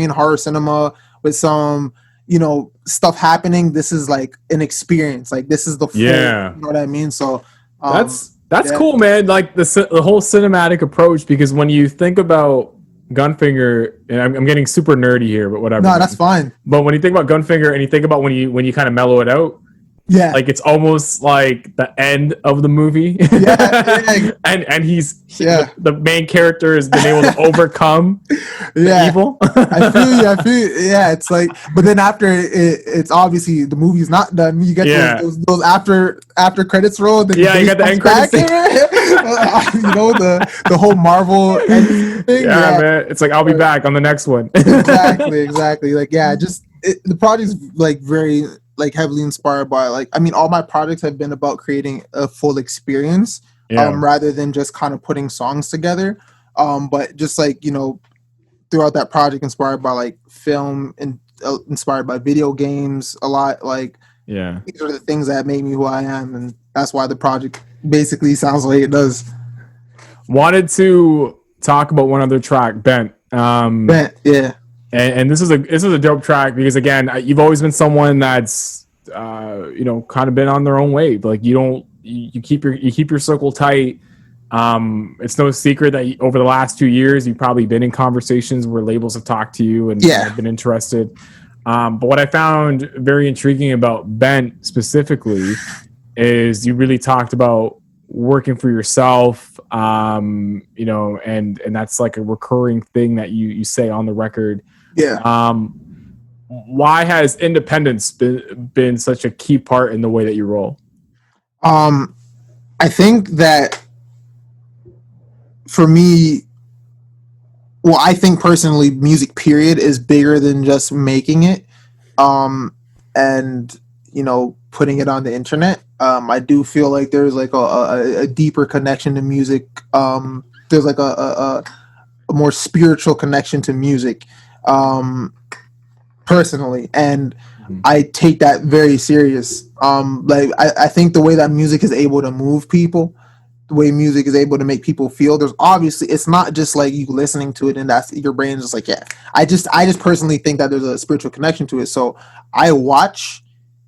horror cinema with some, you know, stuff happening, this is like an experience. Like this is the full, you know what I mean? So that's cool, man. Like the whole cinematic approach, because when you think about Gunfinger, and I'm getting super nerdy here, but whatever. No, that's fine. But when you think about Gunfinger and you think about when you kind of mellow it out, Yeah. Like it's almost like the end of the movie. Yeah. and the main character has been able to overcome the evil. I feel you. Yeah, it's like, but then after it's obviously the movie's not done. You get those after credits roll. Then you got the end credits. You know, the whole Marvel thing. Yeah, man. It's like, I'll be back on the next one. Exactly. Like, the project's like very like heavily inspired by like, I mean, all my projects have been about creating a full experience, rather than just kind of putting songs together. But just like, you know, throughout that project, inspired by like film and inspired by video games a lot. Like, these are the things that made me who I am, and that's why the project basically sounds like it does. Wanted to talk about one other track, Bent. Bent, yeah. And this is a dope track because, again, you've always been someone that's you know, kind of been on their own wave. Like you keep your circle tight. It's no secret that over the last 2 years you've probably been in conversations where labels have talked to you and have been interested. But what I found very intriguing about Bent specifically is you really talked about working for yourself, you know, and that's like a recurring thing that you say on the record. Yeah. Why has independence been such a key part in the way that you roll? I think that for me, well, I think personally, music period is bigger than just making it, and you know, putting it on the internet. I do feel like there's like a deeper connection to music. There's like a more spiritual connection to music, personally, and I take that very serious. Like I think the way that music is able to move people, the way music is able to make people feel, there's obviously, it's not just like you listening to it and that's your brain's just like, I just personally think that there's a spiritual connection to it. So I watch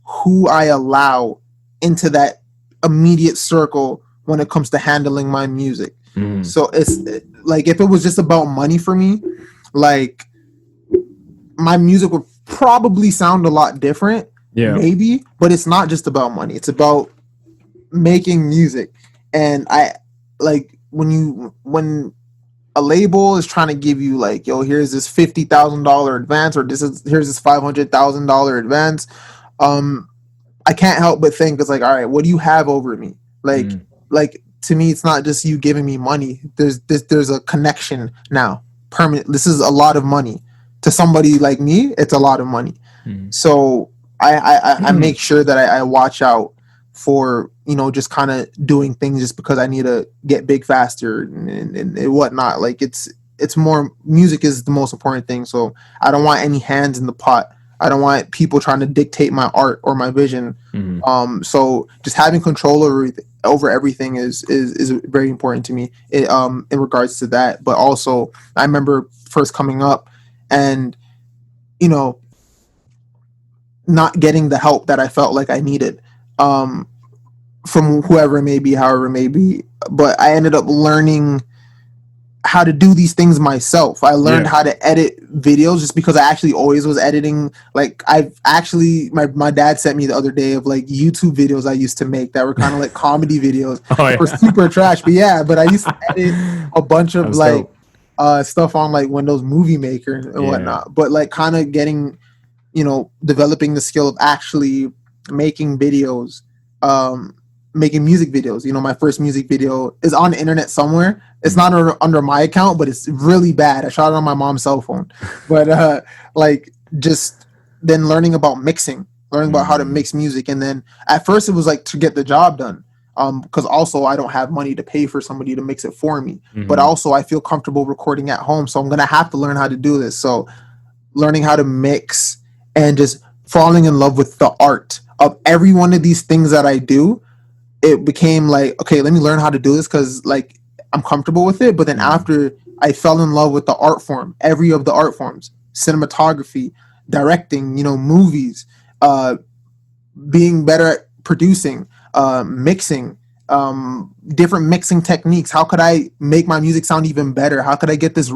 who I allow into that immediate circle when it comes to handling my music. So it's like, if it was just about money for me, like my music would probably sound a lot different, maybe, but it's not just about money. It's about making music. And I like when a label is trying to give you like, yo, here's this $50,000 advance, or here's this $500,000 advance. I can't help but think it's like, all right, what do you have over me? Like, to me, it's not just you giving me money. There's a connection now, permanent. This is a lot of money to somebody like me. It's a lot of money. So I make sure that I watch out for, you know, just kind of doing things just because I need to get big faster and whatnot. Like it's more, music is the most important thing. So I don't want any hands in the pot. I don't want people trying to dictate my art or my vision. So just having control over everything is very important to me in regards to that. But also, I remember first coming up and, you know, not getting the help that I felt like I needed from whoever it may be, however it may be. But I ended up learning how to do these things myself. I learned how to edit videos just because I actually always was editing. Like I've actually, my dad sent me the other day of like YouTube videos I used to make that were kind of like comedy videos. Were super trash. But I used to edit a bunch of like stuff on like Windows Movie Maker and whatnot. But like kind of getting, you know, developing the skill of actually making videos, making music videos. You know, my first music video is on the internet somewhere. It's not under my account, but it's really bad. I shot it on my mom's cell phone. But like just then learning about mixing, learning about how to mix music. And then at first it was like to get the job done. Because also I don't have money to pay for somebody to mix it for me. But also I feel comfortable recording at home. So I'm going to have to learn how to do this. So learning how to mix and just falling in love with the art of every one of these things that I do, it became like, okay, let me learn how to do this because like I'm comfortable with it. But then after I fell in love with the art form, every of the art forms, cinematography, directing, you know, movies, being better at producing, mixing, different mixing techniques. How could I make my music sound even better? How could I get this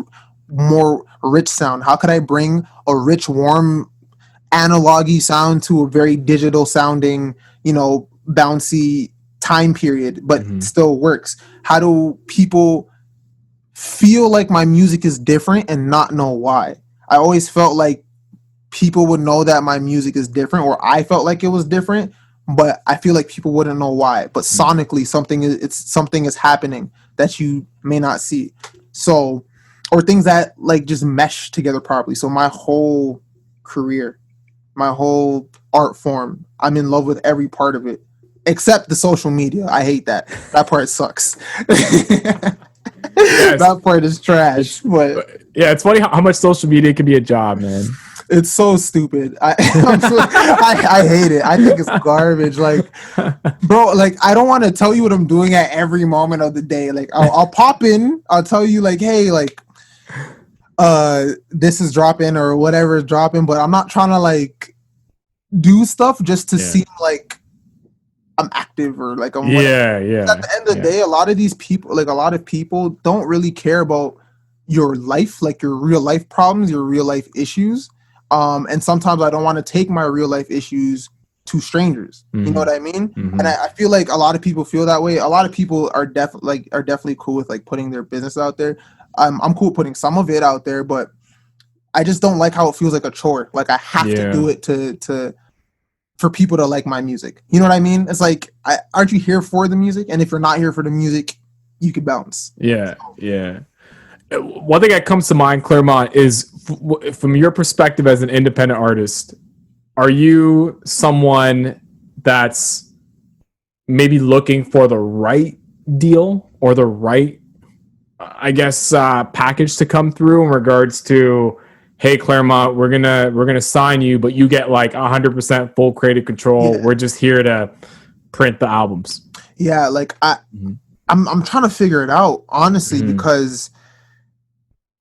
more rich sound? How could I bring a rich, warm, analog-y sound to a very digital sounding, bouncy time period, but still works? How do people feel like my music is different and not know why? I always felt like people would know that my music is different, or I felt like it was different, but I feel like people wouldn't know why. But sonically, something is happening that you may not see. So, or things that like just mesh together properly. So my whole career, my whole art form, I'm in love with every part of it, except the social media. I hate that. That part sucks. That part is trash. But yeah, it's funny how much social media can be a job, man. It's so stupid. I hate it. I think it's garbage. Like, bro, like I don't want to tell you what I'm doing at every moment of the day. Like, I'll pop in. I'll tell you like, hey, like, this is dropping or whatever is dropping. But I'm not trying to like do stuff just to seem like I'm active or like I'm. Yeah. At the end of the day, a lot of these people, like a lot of people, don't really care about your life, like your real life problems, your real life issues. And sometimes I don't want to take my real life issues to strangers. You know what I mean? And I feel like a lot of people feel that way. A lot of people are definitely cool with like putting their business out there. I'm cool with putting some of it out there, but I just don't like how it feels like a chore. Like I have to do it for people to like my music. You know what I mean? It's like, aren't you here for the music? And if you're not here for the music, you could bounce. Yeah. One thing that comes to mind, Clairmont, is from your perspective as an independent artist, are you someone that's maybe looking for the right deal or the right, I guess, package to come through in regards to, hey, Clairmont, we're gonna sign you, but you get like 100% full creative control. Yeah. We're just here to print the albums. Yeah, like I'm trying to figure it out, honestly, because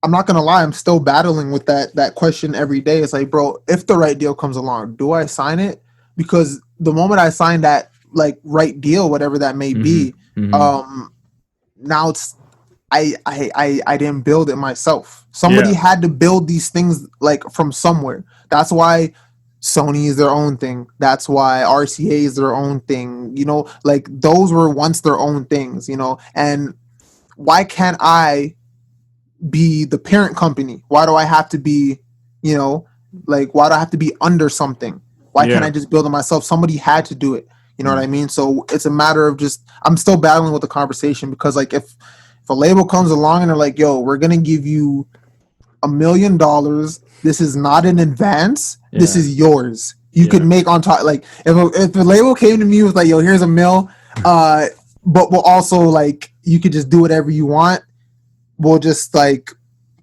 I'm not gonna lie, I'm still battling with that question every day. It's like, bro, if the right deal comes along, do I sign it? Because the moment I sign that like right deal, whatever that may be, now it's I didn't build it myself. Somebody had to build these things like from somewhere. That's why Sony is their own thing. That's why RCA is their own thing. You know, like those were once their own things, you know, and why can't I be the parent company? Why do I have to be, you know, like why do I have to be under something? Why can't I just build it myself? Somebody had to do it. You know what I mean? So it's a matter of just, I'm still battling with the conversation because like if a label comes along and they're like, yo, we're going to give you $1 million. This is not an advance. Yeah. This is yours. You could make on top. Like if the label came to me with like, yo, here's $1 million, but we'll also like, you could just do whatever you want. We'll just like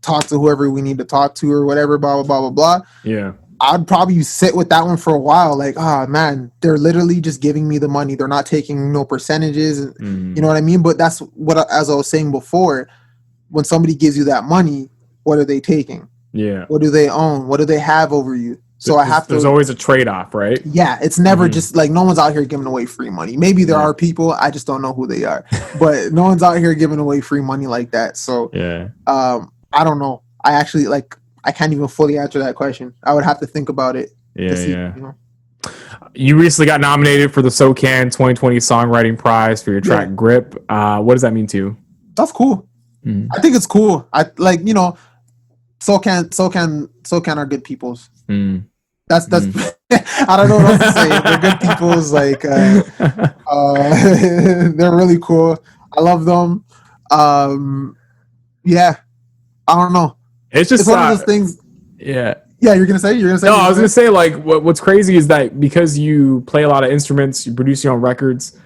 talk to whoever we need to talk to or whatever, blah, blah, blah, blah, blah. Yeah. I'd probably sit with that one for a while. Like, man, they're literally just giving me the money. They're not taking no percentages. You know what I mean? But that's what, as I was saying before, when somebody gives you that money, what are they taking? Yeah. What do they own? What do they have over you? So there's always a trade-off, right? Yeah. It's never just like, no one's out here giving away free money. Maybe there are people, I just don't know who they are, but no one's out here giving away free money like that. So, I don't know. I actually I can't even fully answer that question. I would have to think about it. You know? You recently got nominated for the SOCAN 2020 Songwriting Prize for your track Grip. What does that mean to you? That's cool. I think it's cool. I like, you know, SOCAN are good peoples. That's I don't know what else to say. They're good peoples. Like they're really cool. I love them. I don't know. It's one of those things. Yeah. Yeah, you're gonna say. No, I was gonna say like what's crazy is that because you play a lot of instruments, you produce your own records.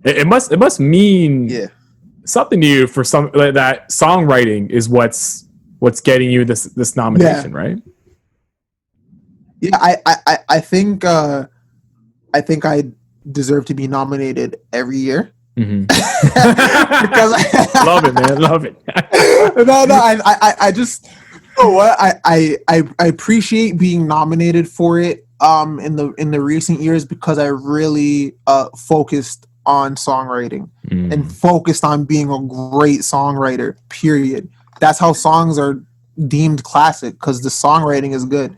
It must mean something to you for some that songwriting is what's getting you this nomination, right? Yeah, I think I deserve to be nominated every year. Because love it, man, love it. No, I just. You know what? I appreciate being nominated for it in the recent years because I really focused on songwriting and focused on being a great songwriter, period. That's how songs are deemed classic, because the songwriting is good.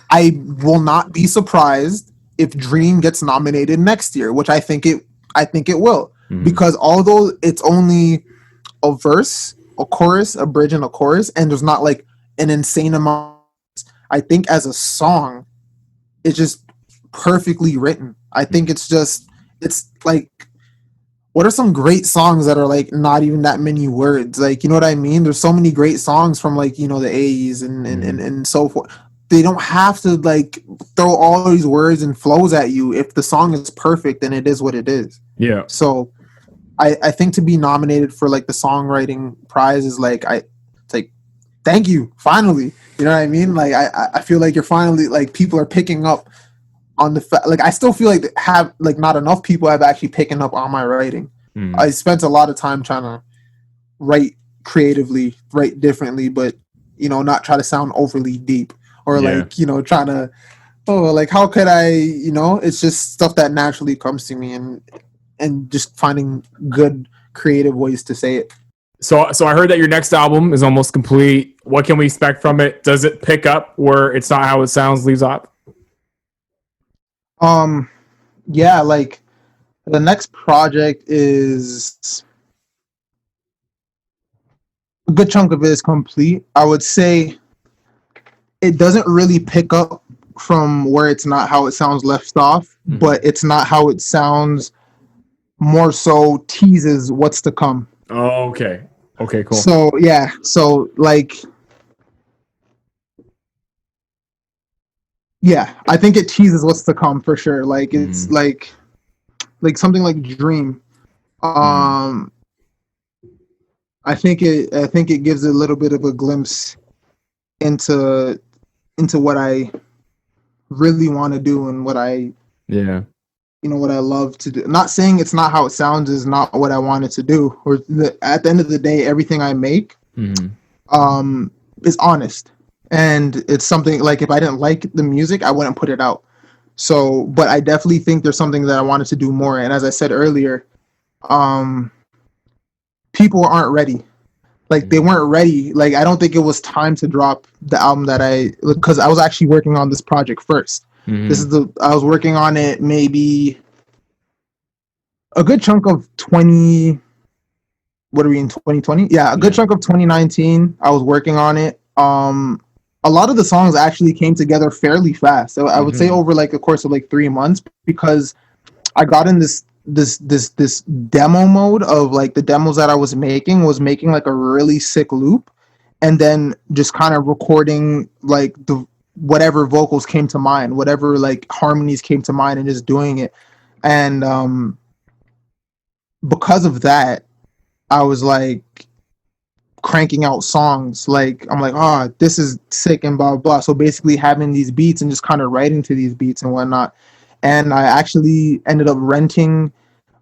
I will not be surprised if Dream gets nominated next year, which I think it will, because although it's only a verse, a chorus, a bridge, and a chorus, and there's not like an insane amount, I think as a song, it's just perfectly written. I think it's like, what are some great songs that are like not even that many words? Like, you know what I mean? There's so many great songs from like, you know, the 80s and so forth. They don't have to like throw all these words and flows at you. If the song is perfect, then it is what it is. Yeah. So I think to be nominated for like the songwriting prize is like, it's like, thank you, finally. You know what I mean? Like I feel like you're finally, like, people are picking up on the like, I still feel like not enough people have actually picking up on my writing. I spent a lot of time trying to write creatively, write differently, but, you know, not try to sound overly deep or like, you know, trying to, like, how could I, you know, it's just stuff that naturally comes to me, and just finding good creative ways to say it. So I heard that your next album is almost complete. What can we expect from it? Does it pick up where It's Not How It Sounds leaves off? Yeah, like the next project is a good chunk of it is complete. I would say it doesn't really pick up from where It's Not How It Sounds left off, but It's Not How It Sounds more so teases what's to come. Oh, okay. Okay, cool. So yeah, so like, yeah, I think it teases what's to come for sure. Like it's like something like Dream. I think it gives a little bit of a glimpse into what I really want to do and what I what I love to do. Not saying It's Not How It Sounds is not what I wanted to do. Or at the end of the day, everything I make is honest. And it's something like, if I didn't like the music, I wouldn't put it out. So, but I definitely think there's something that I wanted to do more. And as I said earlier, people aren't ready. Like, they weren't ready. Like, I don't think it was time to drop the album because I was actually working on this project first. I was working on it maybe a good chunk of 2020. Yeah, a good chunk of 2019. I was working on it. A lot of the songs actually came together fairly fast. So I would say over like a course of like 3 months, because I got in this demo mode of like the demos that I was making like a really sick loop, and then just kind of recording like the whatever vocals came to mind, whatever like harmonies came to mind, and just doing it. And because of that, I was like cranking out songs. Like, I'm like, oh, this is sick and blah, blah, blah. So basically having these beats and just kind of writing to these beats and whatnot. And I actually ended up renting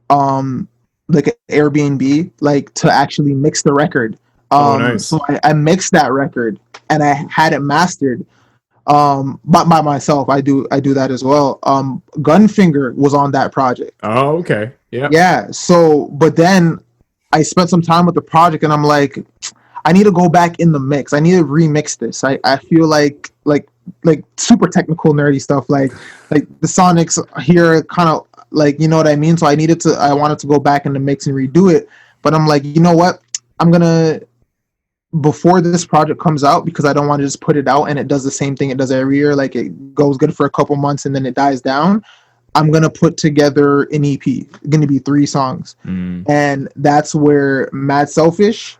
like an Airbnb, like, to actually mix the record. Nice. So I mixed that record and I had it mastered. But by myself, I do that as well. Gunfinger was on that project. Oh, okay. Yeah. So, but then I spent some time with the project, and I'm like, I need to go back in the mix. I need to remix this. I feel like super technical nerdy stuff, like the sonics here, kind of like, you know what I mean? So I wanted to go back in the mix and redo it. But I'm like, you know what? I'm gonna, before this project comes out, because I don't want to just put it out and it does the same thing it does every year. Like, it goes good for a couple months and then it dies down. I'm going to put together an EP. It's going to be 3 songs. And that's where Mad Selfish,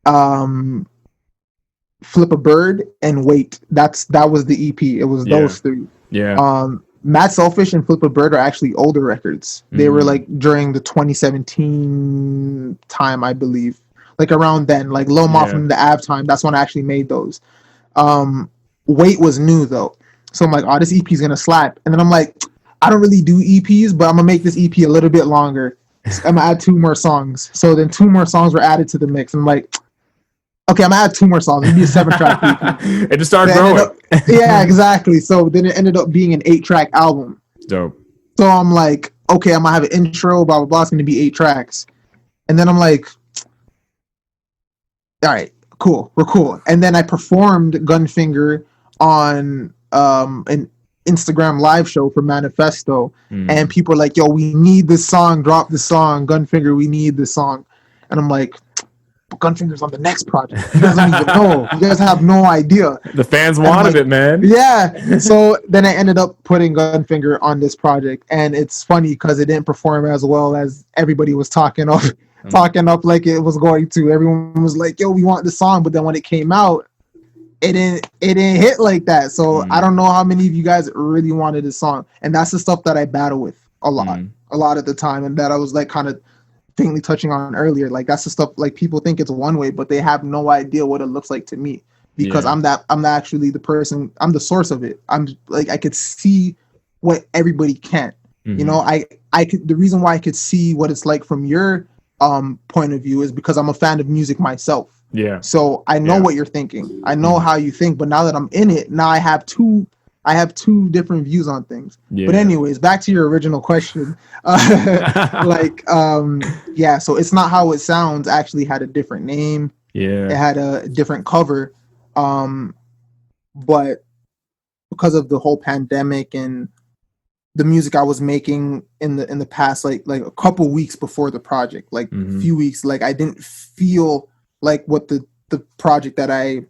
Flip a Bird, and Wait. That was the EP. It was those 3. Yeah. Mad Selfish and Flip a Bird are actually older records. They were like during the 2017 time, I believe. Like around then, like Lil Ma from the Av time. That's when I actually made those. Wait was new though. So I'm like, oh, this EP is going to slap. And then I'm like, I don't really do EPs, but I'm gonna make this EP a little bit longer. I'm gonna add 2 more songs. So then 2 more songs were added to the mix. I'm like, okay, I'm gonna add 2 more songs. It'll be a 7-track EP. It just started growing. Yeah, exactly. So then it ended up being an 8-track album. Dope. So I'm like, okay, I'm gonna have an intro, blah blah blah. It's gonna be 8 tracks. And then I'm like, all right, cool, we're cool. And then I performed Gunfinger on Instagram live show for Manifesto, and people are like, yo, we need this song, drop the song, Gunfinger, we need this song. And I'm like, but Gunfinger's on the next project. You guys don't even know. You guys have no idea. The fans wanted it, man. Yeah. So then I ended up putting Gunfinger on this project, and it's funny because it didn't perform as well as everybody was talking up like it was going to. Everyone was like, yo, we want the song, but then when it came out, it didn't hit like that. So I don't know how many of you guys really wanted this song, and that's the stuff that I battle with a lot of the time, and that I was like kind of faintly touching on earlier. Like that's the stuff, like people think it's one way, but they have no idea what it looks like to me, because I'm actually the person, I'm the source of it. I'm like, I could see what everybody can't. You know, I could, the reason why I could see what it's like from your point of view is because I'm a fan of music myself. Yeah. So I know what you're thinking. I know how you think, but now that I'm in it, now I have two different views on things. Yeah. But anyways, back to your original question. So It's Not How It Sounds actually had a different name. Yeah. It had a different cover. But because of the whole pandemic and the music I was making in the past, like a couple weeks before the project, like a few weeks, like I didn't feel like what the project that I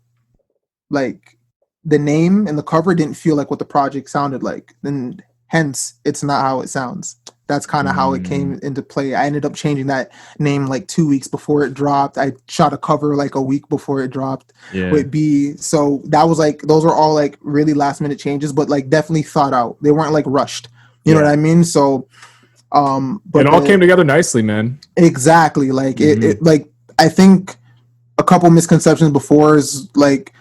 like, the name and the cover didn't feel like what the project sounded like. And hence, It's Not How It Sounds. That's kind of how it came into play. I ended up changing that name like 2 weeks before it dropped. I shot a cover like a week before it dropped with B. So that was like, those were all like really last minute changes, but like definitely thought out. They weren't like rushed. You know what I mean? So, but it all came together nicely, man. Exactly. Like it like, I think a couple misconceptions before is like,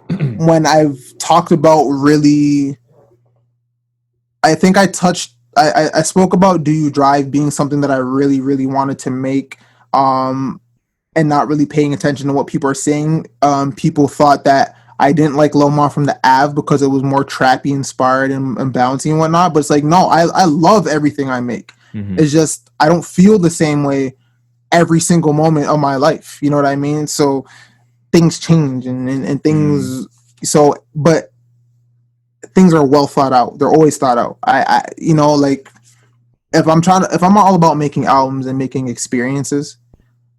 when I've talked about really, I think I spoke about Do You Drive being something that I really, really wanted to make, and not really paying attention to what people are saying. People thought that I didn't like Lil Ma from the Ave because it was more trappy inspired and bouncy and whatnot. But it's like, no, I love everything I make. It's just, I don't feel the same way every single moment of my life. You know what I mean? So things change and things, but things are well thought out. They're always thought out. I you know, like if I'm all about making albums and making experiences,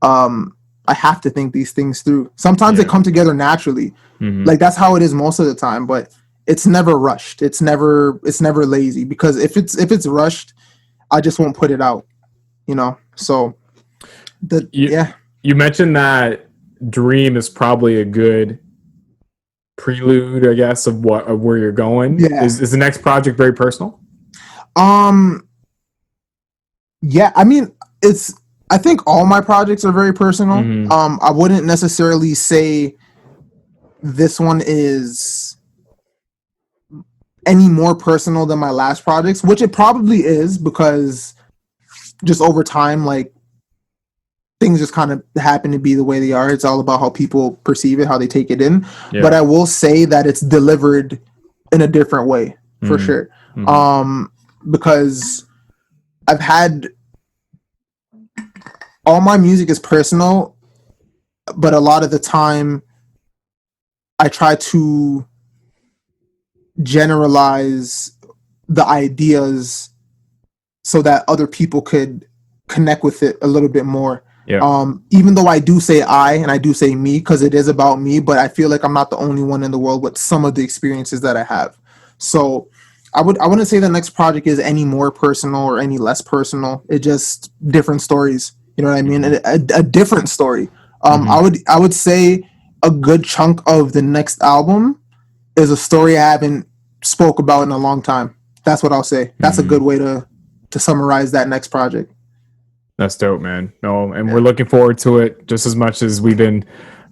I have to think these things through. Sometimes they come together naturally. Like that's how it is most of the time, but it's never rushed. It's never lazy, because if it's rushed, I just won't put it out, you know? So you mentioned that Dream is probably a good prelude, I guess, of where you're going. Yeah. Is the next project very personal? Yeah, I mean, I think all my projects are very personal. I wouldn't necessarily say this one is any more personal than my last projects, which it probably is, because just over time, like, things just kind of happen to be the way they are. It's all about how people perceive it, how they take it in. Yeah. But I will say that it's delivered in a different way, for sure. Because I've had, all my music is personal, but a lot of the time I try to generalize the ideas so that other people could connect with it a little bit more. Yeah. Even though I do say I and I do say me, because it is about me, but I feel like I'm not the only one in the world with some of the experiences that I have. So I wouldn't say the next project is any more personal or any less personal. It's just different stories. You know what I mean? A different story. I would say a good chunk of the next album is a story I haven't spoke about in a long time. That's what I'll say. That's a good way to summarize that next project. That's dope, man. No, and we're looking forward to it just as much as we've been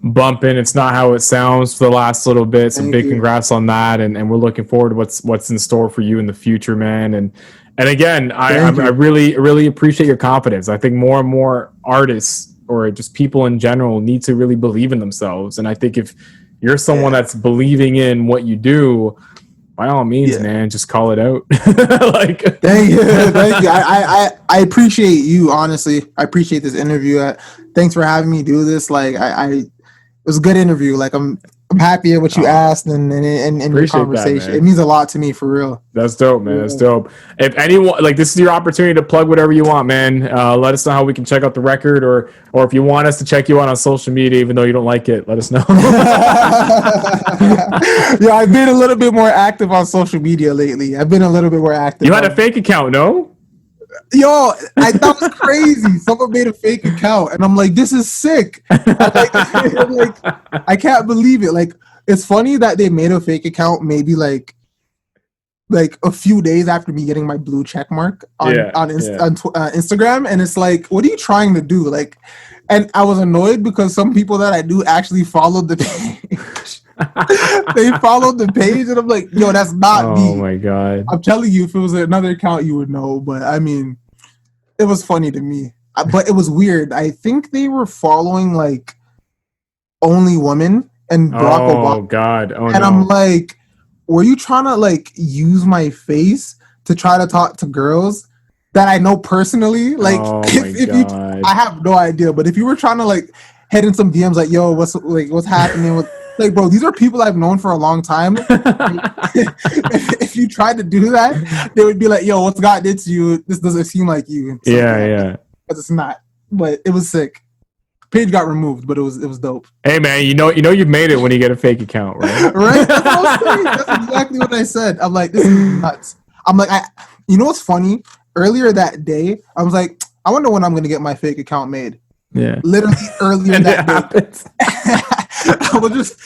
bumping It's Not How It Sounds for the last little bit. So big congrats on that, and we're looking forward to what's in store for you in the future, man. And again, I really appreciate your confidence. I think more and more artists, or just people in general, need to really believe in themselves. And I think if you're someone that's believing in what you do, by all means, man, just call it out. Like, thank you. I appreciate you, honestly. I appreciate this interview. Thanks for having me do this. Like, it was a good interview. Like, I'm I'm happy at what you asked and your conversation. It means a lot to me, for real. That's dope, man. That's dope. If anyone, like, this is your opportunity to plug whatever you want, man. Let us know how we can check out the record, or if you want us to check you out on social media, even though you don't like it, let us know. Yeah, I've been a little bit more active on social media lately. You had a fake account, no? Yo, I thought it was crazy. Someone made a fake account, and I'm like, this is sick. I'm like, I can't believe it. Like, it's funny that they made a fake account maybe like a few days after me getting my blue check mark on Instagram, and it's like, what are you trying to do? Like, and I was annoyed because some people that I do actually followed the page. They followed the page, and I'm like, yo, that's not me. Oh my god! I'm telling you, if it was another account, you would know. But I mean, it was funny to me. But it was weird. I think they were following like only women and Barack Obama. Oh god! Oh and no. I'm like, were you trying to like use my face to try to talk to girls that I know personally? Like, I have no idea. But if you were trying to like head in some DMs, like, yo, what's happening with? Like, bro, these are people I've known for a long time. If you tried to do that, they would be like, yo, what's God did to you? This doesn't seem like you. So, yeah. Because it's not. But it was sick. Page got removed, but it was dope. Hey, man, you know you've made it when you get a fake account, right? Right? That's what I was saying. That's exactly what I said. I'm like, this is nuts. I'm like, you know what's funny? Earlier that day, I was like, I wonder when I'm going to get my fake account made. Yeah. Literally earlier that day. I was just,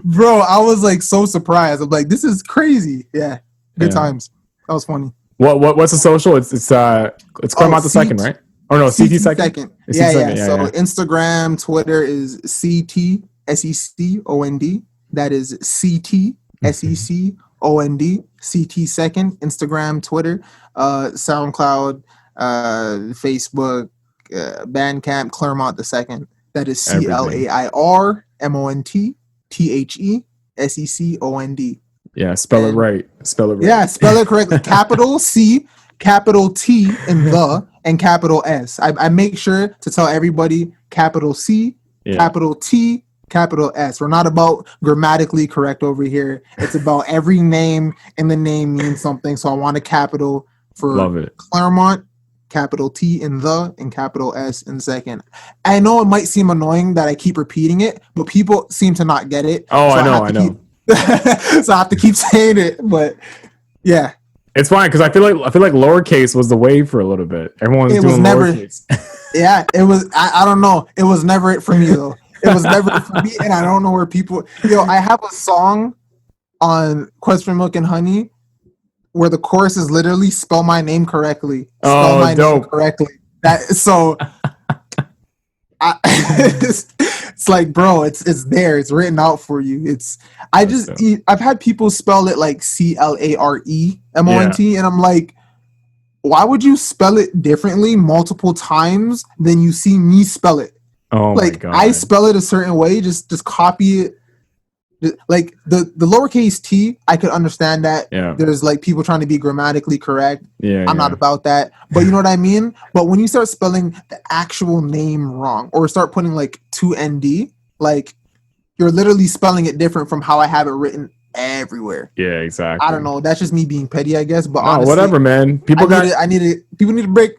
bro, I was like so surprised. I'm like, this is crazy. Yeah, good times. That was funny. What's the social? It's Clairmont the Second, right? Or no, CT Second. Yeah. So Instagram, Twitter is CT SECOND. That is CT SECOND. CT Second. Instagram, Twitter, SoundCloud, Facebook, Bandcamp, Clairmont the Second. That is CLAIRMONT THESECOND. Yeah, spell it right. Yeah, spell it correctly. Capital C, capital T in the, and capital S. I make sure to tell everybody capital C, capital T, capital S. We're not about grammatically correct over here. It's about every name, and the name means something. So I want a capital for Clairmont, capital T in the, and capital S in second. I know it might seem annoying that I keep repeating it, but people seem to not get it. Oh, so I know. So I have to keep saying it, but yeah. It's fine because I feel like lowercase was the wave for a little bit. Everyone's doing lowercase. Yeah, it was. I don't know. It was never it for me though. It was never it for me, and I don't know where people. I have a song on Quest for Milk and Honey where the chorus is literally spell my name correctly. Name correctly. It's like, bro, it's there. It's written out for you. I've had people spell it like CLAREMONT, and I'm like, why would you spell it differently multiple times than you see me spell it? Oh, like, my God. I spell it a certain way. Just copy it. Like the lowercase t, I could understand that. Yeah. There's like people trying to be grammatically correct. Yeah. I'm not about that. But you know what I mean? But when you start spelling the actual name wrong, or start putting like 2ND, like you're literally spelling it different from how I have it written everywhere. Yeah, exactly. I don't know. That's just me being petty, I guess. But honestly, whatever, man. I need to break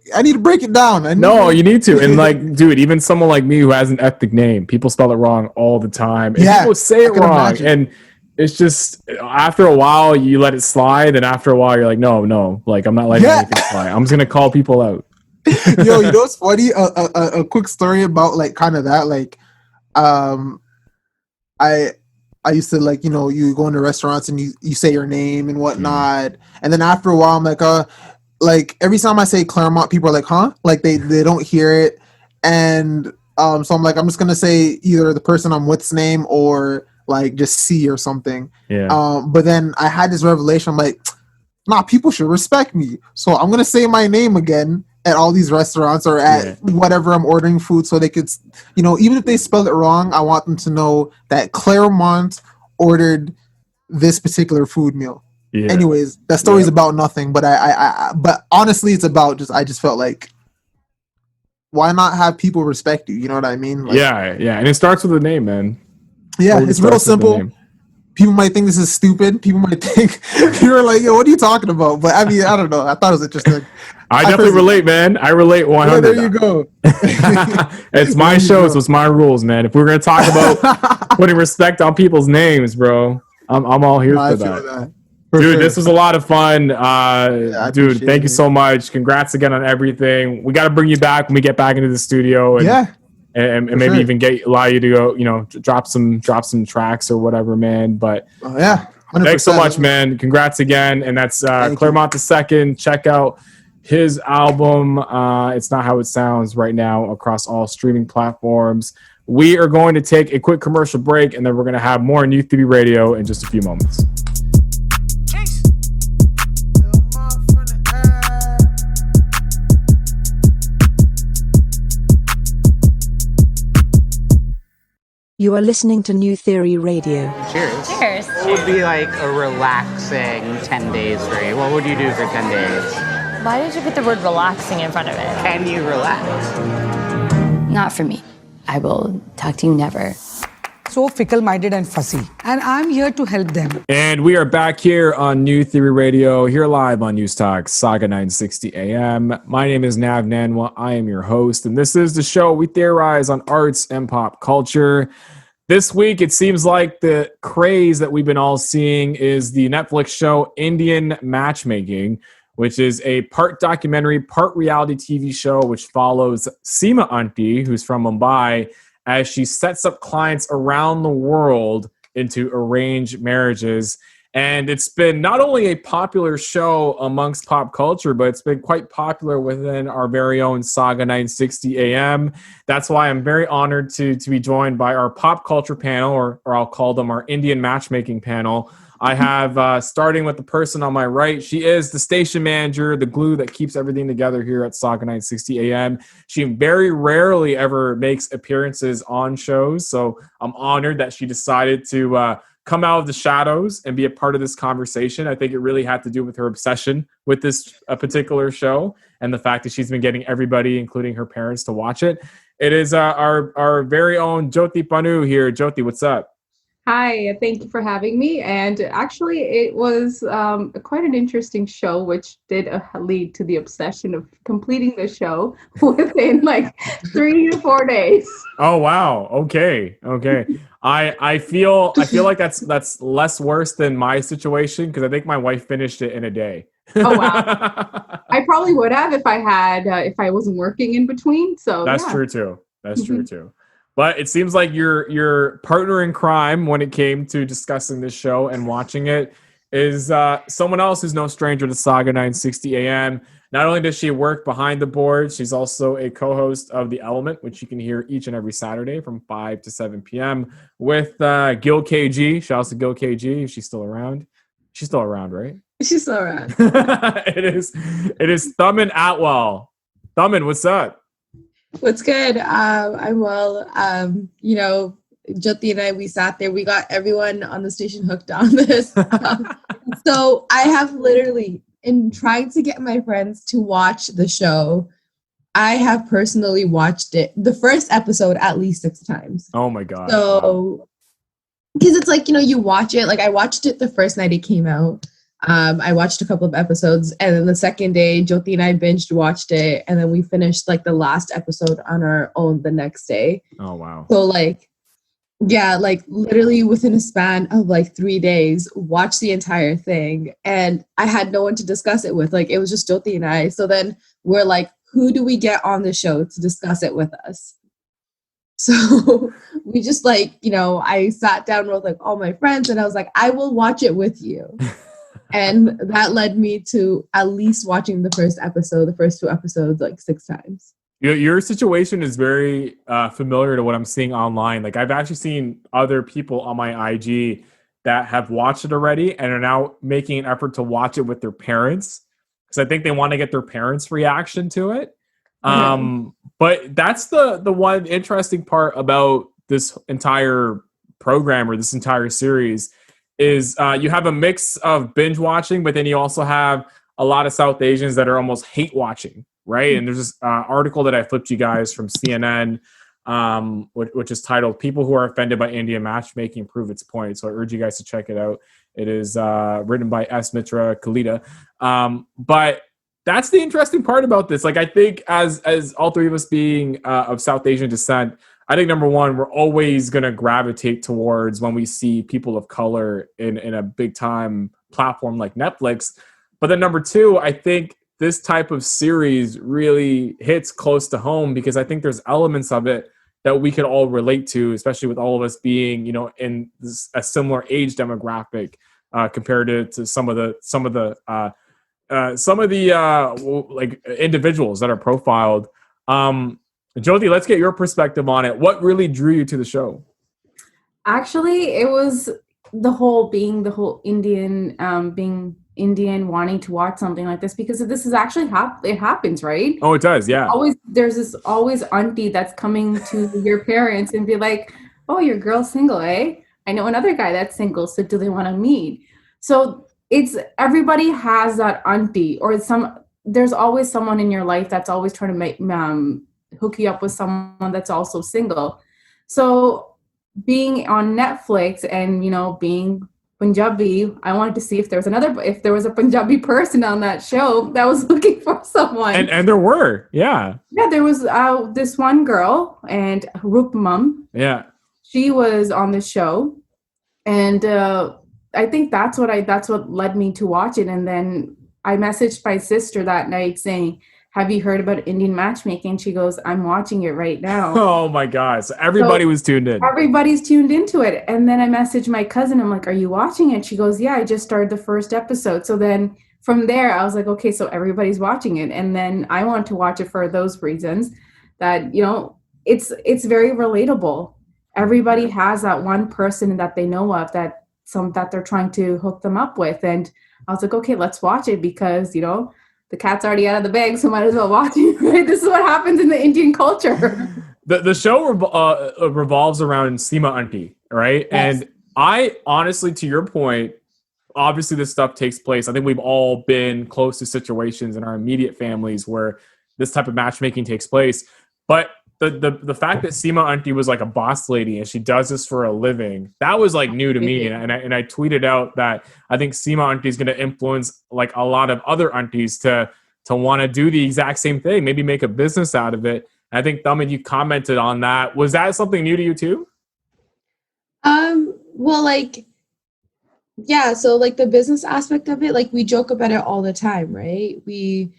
it down. You need to. And like, dude, even someone like me who has an ethnic name, people spell it wrong all the time. And people say it wrong. Imagine. And it's just, after a while, you let it slide. And after a while, you're like, no, like, I'm not letting anything slide. I'm just going to call people out. Yo, you know what's funny? A quick story about like kind of that. Like, I used to like, you go into restaurants and you say your name and whatnot. And then after a while, I'm like every time I say Clairmont, people are like, huh? Like they don't hear it. And so I'm like, I'm just going to say either the person I'm with's name or like just C or something. Yeah. But then I had this revelation. I'm like, nah, people should respect me. So I'm going to say my name again at all these restaurants or at whatever I'm ordering food, so they could, even if they spell it wrong, I want them to know that Clairmont ordered this particular food meal. Yeah. Anyways, that story's about nothing, but but honestly, it's about I just felt like, why not have people respect you? You know what I mean? Like, yeah, and it starts with a name, man. Yeah, Totally it's real starts with the simple. name. People might think this is stupid. People might think you're like, yo, what are you talking about? But I mean, I don't know. I thought it was interesting. I definitely relate, man. I relate 100. Yeah, there you go. It's my show, so it's my rules, man. If we're gonna talk about putting respect on people's names, bro, I'm all here for that. Dude, this was a lot of fun. Dude, thank you so much. Congrats again on everything. We got to bring you back when we get back into the studio, and maybe even allow you to go, drop some tracks or whatever, man. But 100%. Thanks so much, man. Congrats again. And that's Clairmont the Second. Check out his album. It's Not How It Sounds right now across all streaming platforms. We are going to take a quick commercial break, and then we're going to have more New Theory Radio in just a few moments. You are listening to New Theory Radio. Cheers. Cheers. What would be like a relaxing 10 days for you? What would you do for 10 days? Why did you put the word relaxing in front of it? Can you relax? Not for me. I will talk to you never. So fickle-minded and fussy. And I'm here to help them. And we are back here on New Theory Radio, here live on News Talk, Sauga 960 AM. My name is Nav Nanwa. I am your host, and this is the show we theorize on arts and pop culture. This week, it seems like the craze that we've been all seeing is the Netflix show Indian Matchmaking, which is a part documentary, part reality TV show, which follows Sima auntie, who's from Mumbai, as she sets up clients around the world into arranged marriages. And it's been not only a popular show amongst pop culture, but it's been quite popular within our very own Sauga 960 AM. That's why I'm very honored to be joined by our pop culture panel, or I'll call them our Indian matchmaking panel. I have, starting with the person on my right, she is the station manager, the glue that keeps everything together here at Sauga 960 AM. She very rarely ever makes appearances on shows, so I'm honored that she decided to come out of the shadows and be a part of this conversation. I think it really had to do with her obsession with this particular show and the fact that she's been getting everybody, including her parents, to watch it. It is our very own Joty Pannu here. Joty, what's up? Hi, thank you for having me. And actually, it was quite an interesting show, which did lead to the obsession of completing the show within like 3 to 4 days. Oh wow! Okay. I feel like that's less worse than my situation, because I think my wife finished it in a day. Oh wow! I probably would have if I wasn't working in between. So that's true too. That's true too. But it seems like your partner in crime when it came to discussing this show and watching it is someone else who's no stranger to Sauga 960 AM. Not only does she work behind the board, she's also a co-host of The Elemnt, which you can hear each and every Saturday from 5 to 7 p.m. with Gil KG. Shout out to Gil KG if she's still around. She's still around, right? She's still around. It is Taman Atwal. Taman, what's up? What's good? I'm well. Joty and I, we sat there. We got everyone on the station hooked on this. So I have literally, in trying to get my friends to watch the show, I have personally watched it, the first episode, at least 6 times. Oh my God. So, because it's like, you watch it. Like, I watched it the first night it came out. I watched a couple of episodes, and then the second day, Joty and I watched it, and then we finished like the last episode on our own the next day. Oh wow! So literally within a span of like 3 days, watched the entire thing, and I had no one to discuss it with. Like, it was just Joty and I. So then we're like, who do we get on the show to discuss it with us? So we just I sat down with like all my friends, and I was like, I will watch it with you. And that led me to at least watching the first 2 episodes, like 6 times. Your situation is very familiar to what I'm seeing online. Like, I've actually seen other people on my IG that have watched it already and are now making an effort to watch it with their parents, because I think they want to get their parents' reaction to it. But that's the one interesting part about this entire program, or this entire series, is you have a mix of binge watching, but then you also have a lot of South Asians that are almost hate watching, right? And there's this article that I flipped you guys from CNN which is titled "People Who Are Offended by Indian Matchmaking Prove Its Point." So I urge you guys to check it out. It is written by S. Mitra Kalita. But that's the interesting part about this. Like, I think as all three of us being of South Asian descent, I think number one, we're always going to gravitate towards when we see people of color in a big time platform like Netflix. But then number two, I think this type of series really hits close to home because I think there's elements of it that we could all relate to, especially with all of us being, in a similar age demographic compared to some of the like individuals that are profiled. Joty, let's get your perspective on it. What really drew you to the show? Actually, it was the whole Indian, being Indian, wanting to watch something like this because this is actually it happens, right? Oh, it does, yeah. There's this always auntie that's coming to your parents and be like, "Oh, your girl's single, eh? I know another guy that's single, so do they want to meet?" So everybody has that auntie, or there's always someone in your life that's always trying to make hook you up with someone that's also single. So being on Netflix and being Punjabi, I wanted to see if there was a Punjabi person on that show that was looking for someone. And there were, yeah. Yeah, there was this one girl, and Rupmam. Yeah. She was on the show, and I think that's what led me to watch it. And then I messaged my sister that night saying, "Have you heard about Indian matchmaking?" She goes, "I'm watching it right now." Oh my gosh. So everybody was tuned in. Everybody's tuned into it. And then I messaged my cousin. I'm like, "Are you watching it?" She goes, "Yeah, I just started the first episode." So then from there, I was like, okay, so everybody's watching it. And then I wanted to watch it for those reasons that, it's very relatable. Everybody has that one person that they know of that they're trying to hook them up with. And I was like, okay, let's watch it because, the cat's already out of the bag, so might as well watch it. Right? This is what happens in the Indian culture. The show revolves around Sima auntie, right? Yes. And I honestly, to your point, obviously this stuff takes place. I think we've all been close to situations in our immediate families where this type of matchmaking takes place. But the fact that Sima auntie was like a boss lady and she does this for a living, that was like new to me. And I tweeted out that I think Sima auntie is going to influence like a lot of other aunties to want to do the exact same thing, maybe make a business out of it. And I think Taman, you commented on that. Was that something new to you too? Well, like, yeah. So like the business aspect of it, like we joke about it all the time, right? We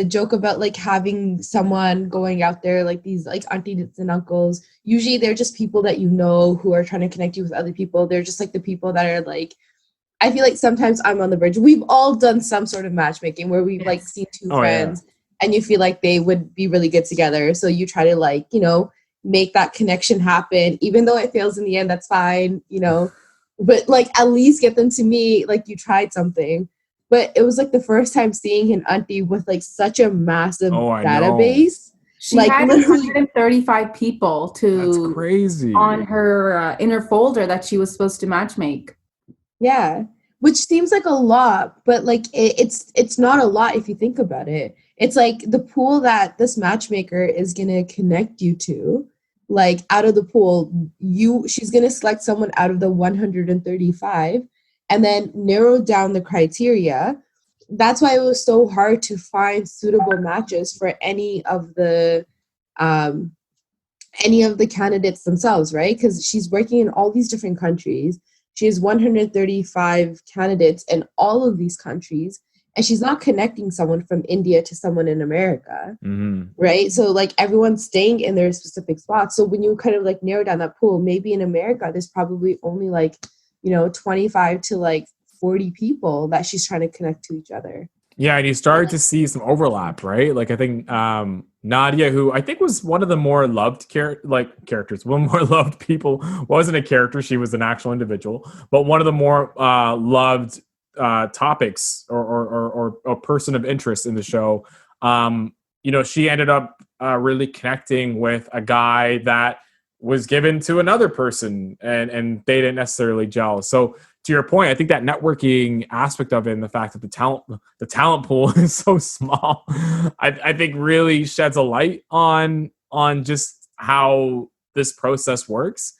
joke about like having someone going out there, like these like aunties and uncles. Usually they're just people that who are trying to connect you with other people. They're just like the people that are like, I feel like sometimes I'm on the bridge. We've all done some sort of matchmaking where we've like seen two friends and you feel like they would be really good together. So you try to like, make that connection happen. Even though it fails in the end, that's fine, but like at least get them to meet, like you tried something. But it was like the first time seeing an auntie with like such a massive database. She like had 135 people That's crazy. On her in her folder that she was supposed to matchmake. Yeah, which seems like a lot, but like it's not a lot if you think about it. It's like the pool that this matchmaker is gonna connect you to. Like out of the pool, she's gonna select someone out of the 135. And then narrow down the criteria. That's why it was so hard to find suitable matches for any of the candidates themselves, right? Because she's working in all these different countries. She has 135 candidates in all of these countries, and she's not connecting someone from India to someone in America, right? So like everyone's staying in their specific spots. So when you kind of like narrow down that pool, maybe in America, there's probably only like 25 to like 40 people that she's trying to connect to each other. Yeah, and you started to see some overlap, right? Like I think Nadia, who I think was one of the more loved characters, one more loved people, wasn't a character, she was an actual individual, but one of the more loved topics or person of interest in the show. She ended up really connecting with a guy that was given to another person and they didn't necessarily gel. So to your point, I think that networking aspect of it and the fact that the talent pool is so small, I think really sheds a light on just how this process works.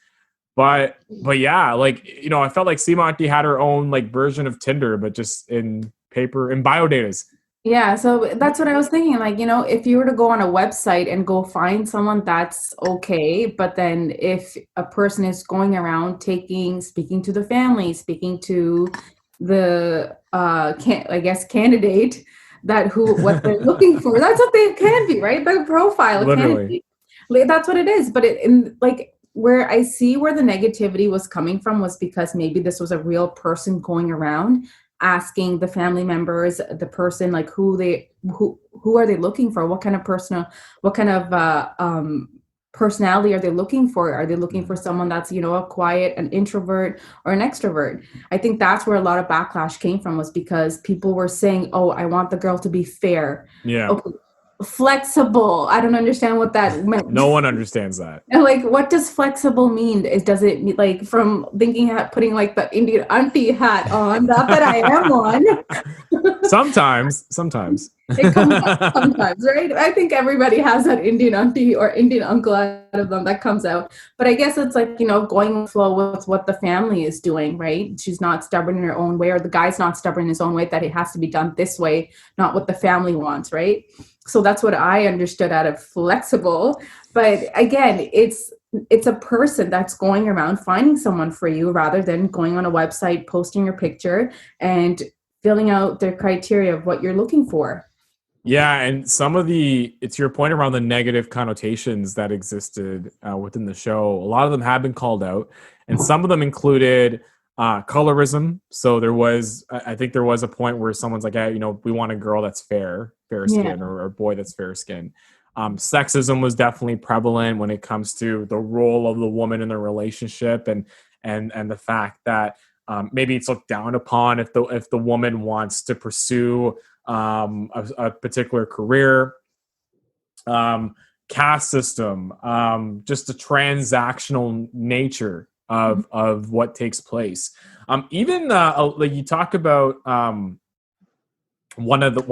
But yeah, like, you know, I felt like Sima had her own like version of Tinder, but just in paper, in biodatas. Yeah, so that's what I was thinking. Like, you know, if you were to go on a website and go find someone, that's okay. But then if a person is going around speaking to the family, speaking to the candidate, what they're looking for, that's what they can be, right? The profile, Literally. That's what it is. But where I see where the negativity was coming from was because maybe this was a real person going around asking the family members, the person, like who are they looking for? What kind of personality are they looking for? Are they looking for someone that's, you know, a quiet, an introvert or an extrovert? I think that's where a lot of backlash came from, was because people were saying, oh, I want the girl to be fair. Yeah. Okay. Flexible. I don't understand what that meant. No one understands that. And like, what does flexible mean? Does it mean, like, from putting like the Indian auntie hat on? Not that I am one. Sometimes. It comes out sometimes, right? I think everybody has that Indian auntie or Indian uncle out of them that comes out. But I guess it's like, you know, going with flow with what the family is doing, right? She's not stubborn in her own way, or the guy's not stubborn in his own way, that it has to be done this way, not what the family wants, right? So that's what I understood out of flexible. But again, it's a person that's going around finding someone for you, rather than going on a website, posting your picture and filling out their criteria of what you're looking for. Yeah, and it's your point around the negative connotations that existed within the show. A lot of them have been called out, and some of them included colorism. So I think there was a point where someone's like, hey, you know, we want a girl that's fair skin, or a boy that's fair skin. Sexism was definitely prevalent when it comes to the role of the woman in the relationship, and the fact that maybe it's looked down upon if the woman wants to pursue a particular career. Caste system, just the transactional nature of what takes place. Even like you talk about one of the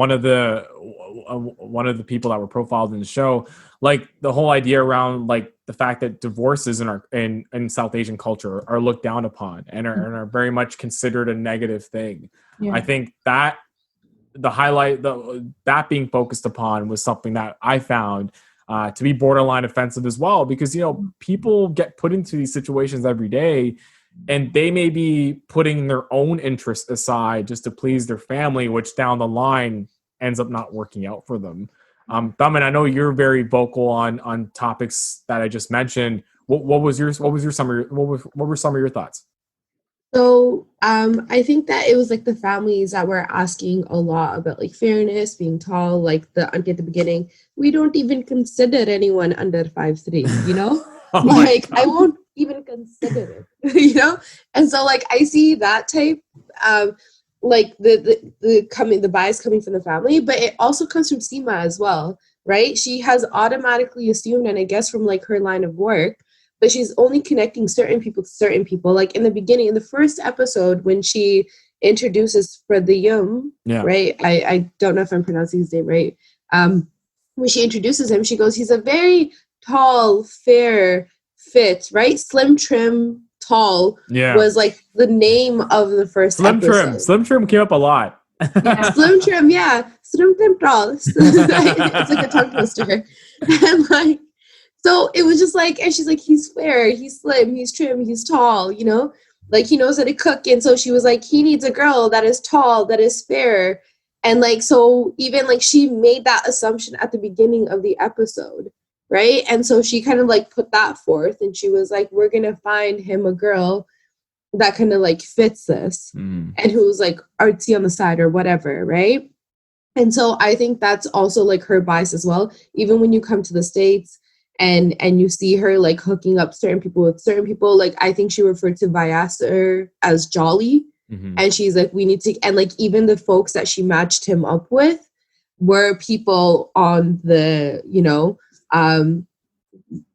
people that were profiled in the show, like the whole idea around like the fact that divorces in South Asian culture are looked down upon and are very much considered a negative thing. Yeah. I think that that being focused upon was something that I found to be borderline offensive as well, because, you know, people get put into these situations every day, and they may be putting their own interests aside just to please their family, which down the line ends up not working out for them. Taman, I know you're very vocal on topics that I just mentioned. What were some of your thoughts? So I think that it was like the families that were asking a lot about like fairness, being tall, like the auntie at the beginning. We don't even consider anyone under 5'3", you know? Like I won't even consider it, you know? And so like I see that type, like the bias coming from the family, but it also comes from Sima as well, right? She has automatically assumed, and I guess from like her line of work, but she's only connecting certain people to certain people. Like in the beginning, in the first episode, when she introduces Pradiyam, right? I don't know if I'm pronouncing his name right. When she introduces him, she goes, he's a very tall, fair, fit, right? Slim, trim, tall was like the name of the first episode. Slim Trim came up a lot. Slim Trim, Slim Trim, tall. It's like a tongue twister. And like, so it was just like, and she's like, he's fair, he's slim, he's trim, he's tall, you know, like he knows how to cook. And so she was like, he needs a girl that is tall, that is fair. And like, so even like she made that assumption at the beginning of the episode, right? And so she kind of like put that forth, and she was like, we're going to find him a girl that kind of like fits this and who's like artsy on the side or whatever, right? And so I think that's also like her bias as well. Even when you come to the States, and you see her like hooking up certain people with certain people, like I think she referred to Vyasar as Jolly, and she's like, we need to, and like even the folks that she matched him up with were people on the, you know, the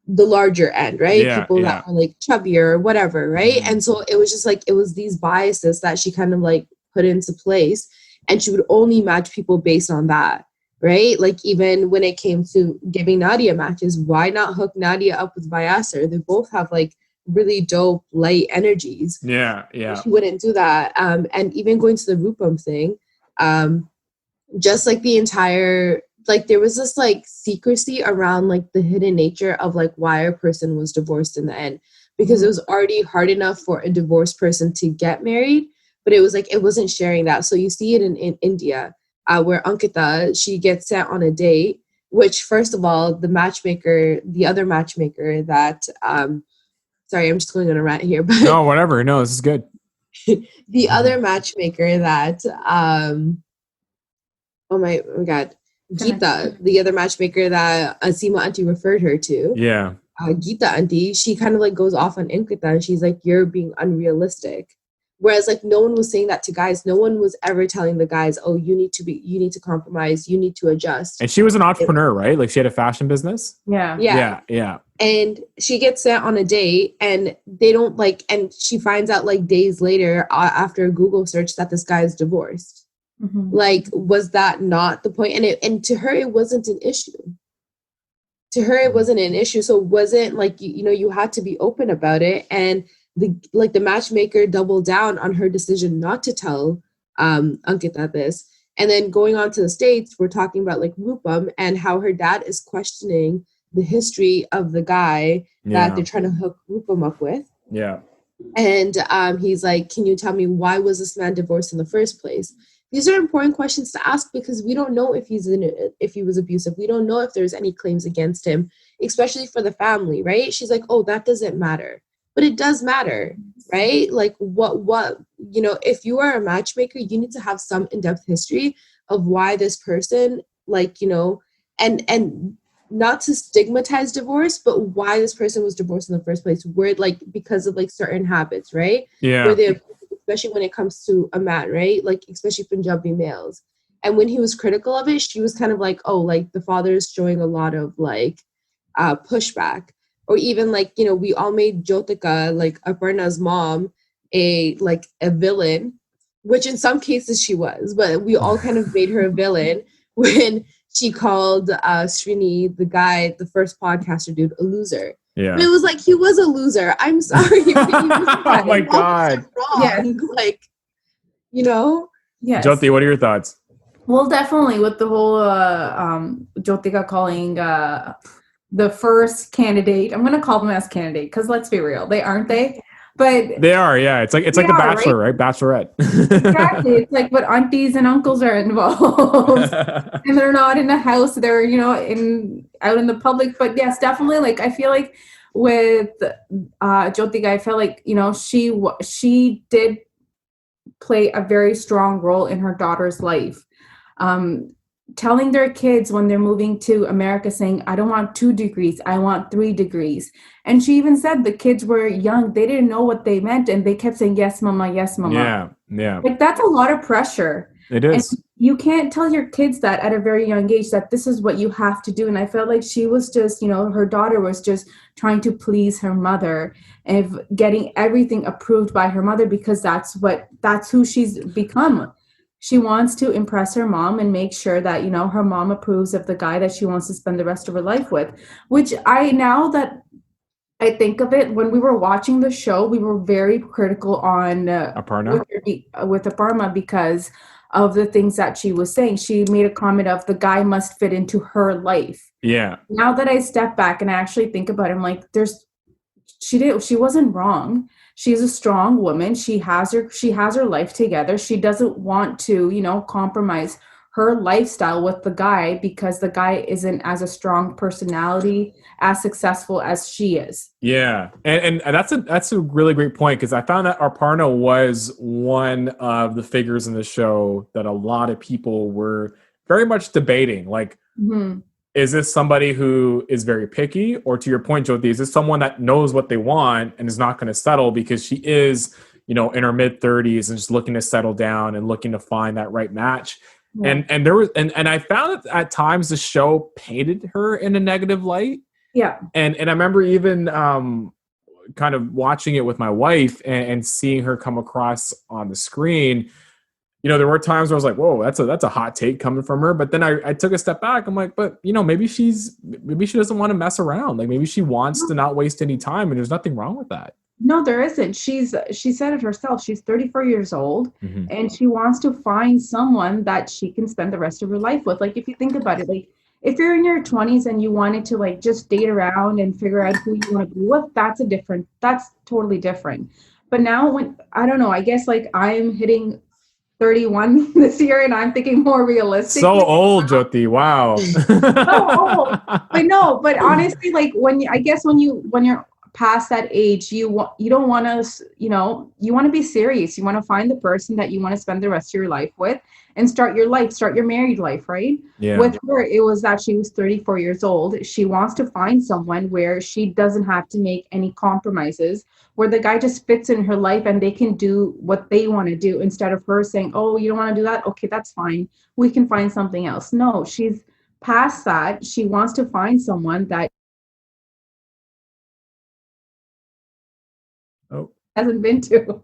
larger end, right? People that are like chubbier or whatever, right? And so it was just like, it was these biases that she kind of like put into place, and she would only match people based on that. right? Like even when it came to giving Nadia matches, why not hook Nadia up with Vyasar? They both have like really dope light energies. Yeah. She wouldn't do that. And even going to the Rupam thing, just like the entire, like there was this like secrecy around like the hidden nature of like why a person was divorced in the end, because it was already hard enough for a divorced person to get married, but it was like it wasn't sharing that. So you see it in India, where Ankita, she gets sent on a date, which first of all, the other matchmaker that sorry, I'm just going on a rant here, but no, whatever, no, this is good. The other matchmaker that oh my god, Geeta, the other matchmaker that Sima auntie referred her to. Yeah. Geeta auntie, she kind of like goes off on Ankita and she's like, you're being unrealistic. Whereas like no one was saying that to guys. No one was ever telling the guys, oh, you need to compromise, you need to adjust. And she was an entrepreneur, right? Like she had a fashion business. Yeah. And she gets sent on a date and they don't like, and she finds out like days later after a Google search that this guy is divorced. Like, was that not the point? And to her, it wasn't an issue. To her, it wasn't an issue. So it wasn't like, you had to be open about it. And the matchmaker doubled down on her decision not to tell Ankita this. And then going on to the States, we're talking about like Rupam and how her dad is questioning the history of the guy that they're trying to hook Rupam up with. Yeah. And he's like, can you tell me why was this man divorced in the first place? These are important questions to ask because we don't know if he was abusive. We don't know if there's any claims against him, especially for the family, right? She's like, oh, that doesn't matter. But it does matter, right? Like what, if you are a matchmaker, you need to have some in-depth history of why this person, and not to stigmatize divorce, but why this person was divorced in the first place. Where like, because of like certain habits, right? Yeah. Where they, especially when it comes to a man, right? Like, especially Punjabi males. And when he was critical of it, she was kind of like, oh, like the father is showing a lot of like pushback. Or even like, we all made Jotika, like Aparna's mom, a villain, which in some cases she was, but we all kind of made her a villain when she called Srini, the first podcaster dude, a loser. Yeah. But it was like, he was a loser. I'm sorry. Oh my God. Yeah. Like, Yes. Joty, what are your thoughts? Well, definitely with the whole Jotika calling the first candidate. I'm going to call them as candidate because let's be real, they aren't they? But they are, yeah. It's like The Bachelor, right? Bachelorette. Exactly. It's like, but aunties and uncles are involved, and they're not in the house. They're out in the public. But yes, definitely. Like I feel like with Jotika, I felt like she did play a very strong role in her daughter's life. Telling their kids when they're moving to America, saying, I don't want 2 degrees, I want 3 degrees. And she even said the kids were young. They didn't know what they meant. And they kept saying, yes, mama, yes, mama. Yeah. Like that's a lot of pressure. It is. And you can't tell your kids that at a very young age, that this is what you have to do. And I felt like she was just, her daughter was just trying to please her mother and getting everything approved by her mother, because that's who she's become. She wants to impress her mom and make sure that, her mom approves of the guy that she wants to spend the rest of her life with, which now that I think of it, when we were watching the show, we were very critical on Aparna? with Aparna because of the things that she was saying. She made a comment of the guy must fit into her life. Yeah. Now that I step back and I actually think about it, I'm like, she wasn't wrong. She's a strong woman. She has her life together. She doesn't want to, compromise her lifestyle with the guy because the guy isn't as a strong personality, as successful as she is. Yeah. And that's a really great point, because I found that Aparna was one of the figures in the show that a lot of people were very much debating. Like, is this somebody who is very picky? Or to your point, Joty, is this someone that knows what they want and is not going to settle because she is, in her mid-30s and just looking to settle down and looking to find that right match? Yeah. And there was and I found that at times the show painted her in a negative light. Yeah. And I remember even kind of watching it with my wife and seeing her come across on the screen there were times where I was like, whoa, that's a hot take coming from her. But then I took a step back. I'm like, but maybe she doesn't want to mess around. Like maybe she wants to not waste any time, and there's nothing wrong with that. No, there isn't. She said it herself. She's 34 years old, and she wants to find someone that she can spend the rest of her life with. Like, if you think about it, like if you're in your 20s and you wanted to like just date around and figure out who you want to be with, that's totally different. But now I don't know, I guess like I'm hitting 31 this year, and I'm thinking more realistic. So old, Joty. Wow. So old. But no, but honestly, like when you're past that age, you don't want to, you want to be serious. You want to find the person that you want to spend the rest of your life with and start your married life, right? Yeah. With her, it was that she was 34 years old. She wants to find someone where she doesn't have to make any compromises, where the guy just fits in her life and they can do what they want to do, instead of her saying, oh, you don't want to do that? Okay, that's fine. We can find something else. No, she's past that. She wants to find someone that hasn't been to.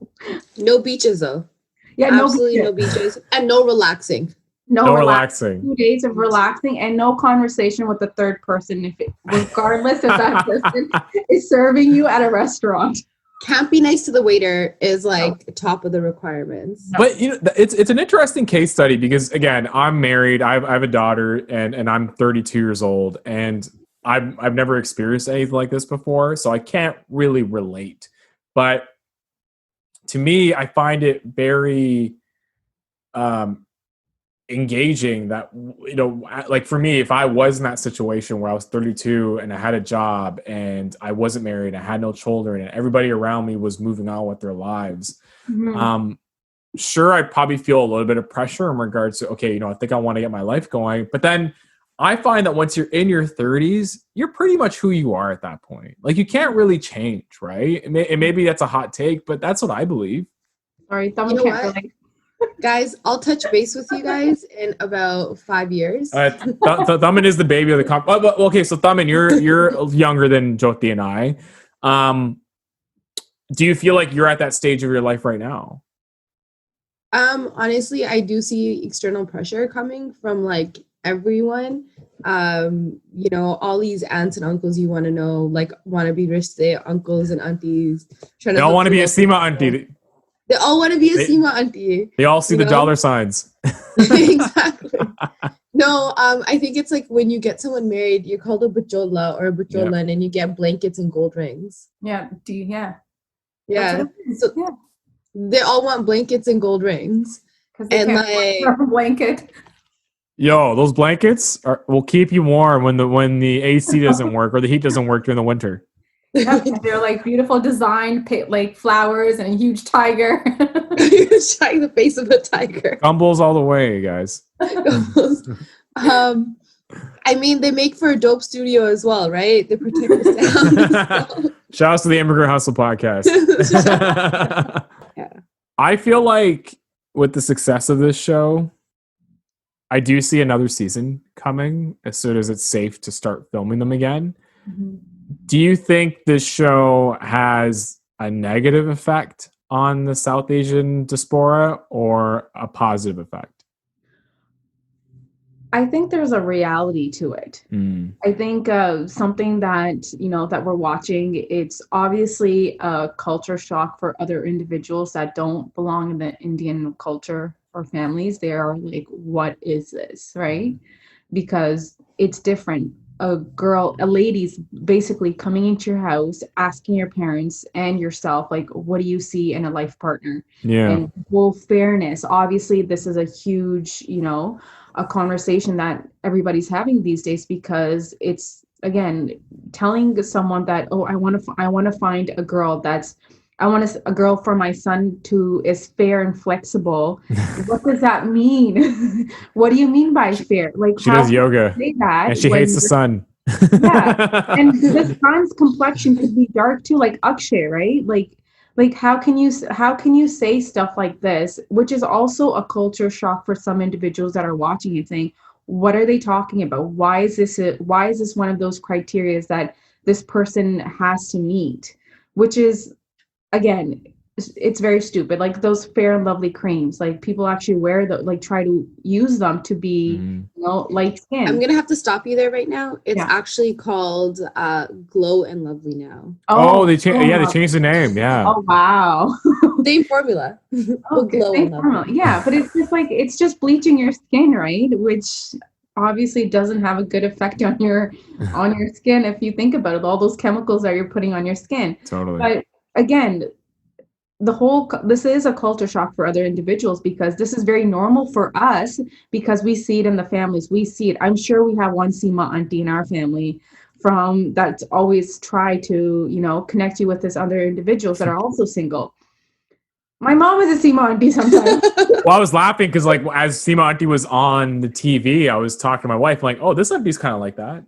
No beaches though. Yeah, absolutely no beaches, and no relaxing. No relaxing. 2 days of relaxing and no conversation with the third person, regardless if that person is serving you at a restaurant. Can't be nice to the waiter is like top of the requirements. But it's an interesting case study because again, I'm married. I have a daughter, and I'm 32 years old, and I've never experienced anything like this before, so I can't really relate. But to me, I find it very engaging that, like for me, if I was in that situation where I was 32 and I had a job and I wasn't married, I had no children, and everybody around me was moving on with their lives, sure, I'd probably feel a little bit of pressure in regards to, okay, I think I want to get my life going. But then I find that once you're in your 30s, you're pretty much who you are at that point. Like you can't really change, right? And maybe that's a hot take, but that's what I believe. Sorry, guys, I'll touch base with you guys in about 5 years. Taman is the baby of the comp. Okay, so Taman, you're younger than Joty and I. Do you feel like you're at that stage of your life right now? Honestly, I do see external pressure coming from like everyone. All these aunts and uncles you want to know, like want to be rich uncles and aunties. They all want to be a Sima auntie. They all want to be a Sima auntie. They all see the dollar signs. Exactly. No, I think it's like when you get someone married, you're called a bachola or a bacholan, and you get blankets and gold rings. Yeah. Yeah. So they all want blankets and gold rings. And like a blanket. Yo, those blankets will keep you warm when the AC doesn't work or the heat doesn't work during the winter. Yeah, they're like beautiful design, like flowers and a huge tiger. The face of a tiger. Gumballs all the way, guys. I mean, they make for a dope studio as well, right? They protect the sound. Shout out to the Immigrant Hustle podcast. Yeah. I feel like with the success of this show, I do see another season coming as soon as it's safe to start filming them again. Mm-hmm. Do you think this show has a negative effect on the South Asian diaspora or a positive effect? I think there's a reality to it. I think something that, that we're watching, it's obviously a culture shock for other individuals that don't belong in the Indian culture or families. They are like, what is this, right? Because it's different. A lady's basically coming into your house, asking your parents and yourself, like, what do you see in a life partner? Yeah. And full fairness, obviously this is a huge, a conversation that everybody's having these days, because it's, again, telling someone that, oh, I want to find a girl a girl for my son is fair and flexible. What does that mean? What do you mean by fair? Like, she does yoga and she hates the sun. Yeah. And the sun's complexion could be dark too, like Akshay, right? Like how can you say stuff like this, which is also a culture shock for some individuals that are watching and saying, what are they talking about? Why is this one of those criteria that this person has to meet? Which is, again, it's very stupid. Like those Fair and Lovely creams, like people actually wear the, like try to use them to be, light skin. I'm gonna have to stop you there right now. It's actually called Glow and Lovely now. They changed the name. Yeah. Oh wow. Same formula. Glow and Lovely. Yeah, but it's just like it's just bleaching your skin, right? Which obviously doesn't have a good effect on your skin if you think about it. All those chemicals that you're putting on your skin. Totally. But again, this is a culture shock for other individuals because this is very normal for us because we see it in the families. We see it. I'm sure we have one Sima auntie in our family that's always try to, connect you with this other individuals that are also single. My mom is a Sima auntie sometimes. Well, I was laughing because like as Sima auntie was on the TV, I was talking to my wife like, oh, this auntie's kind of like that.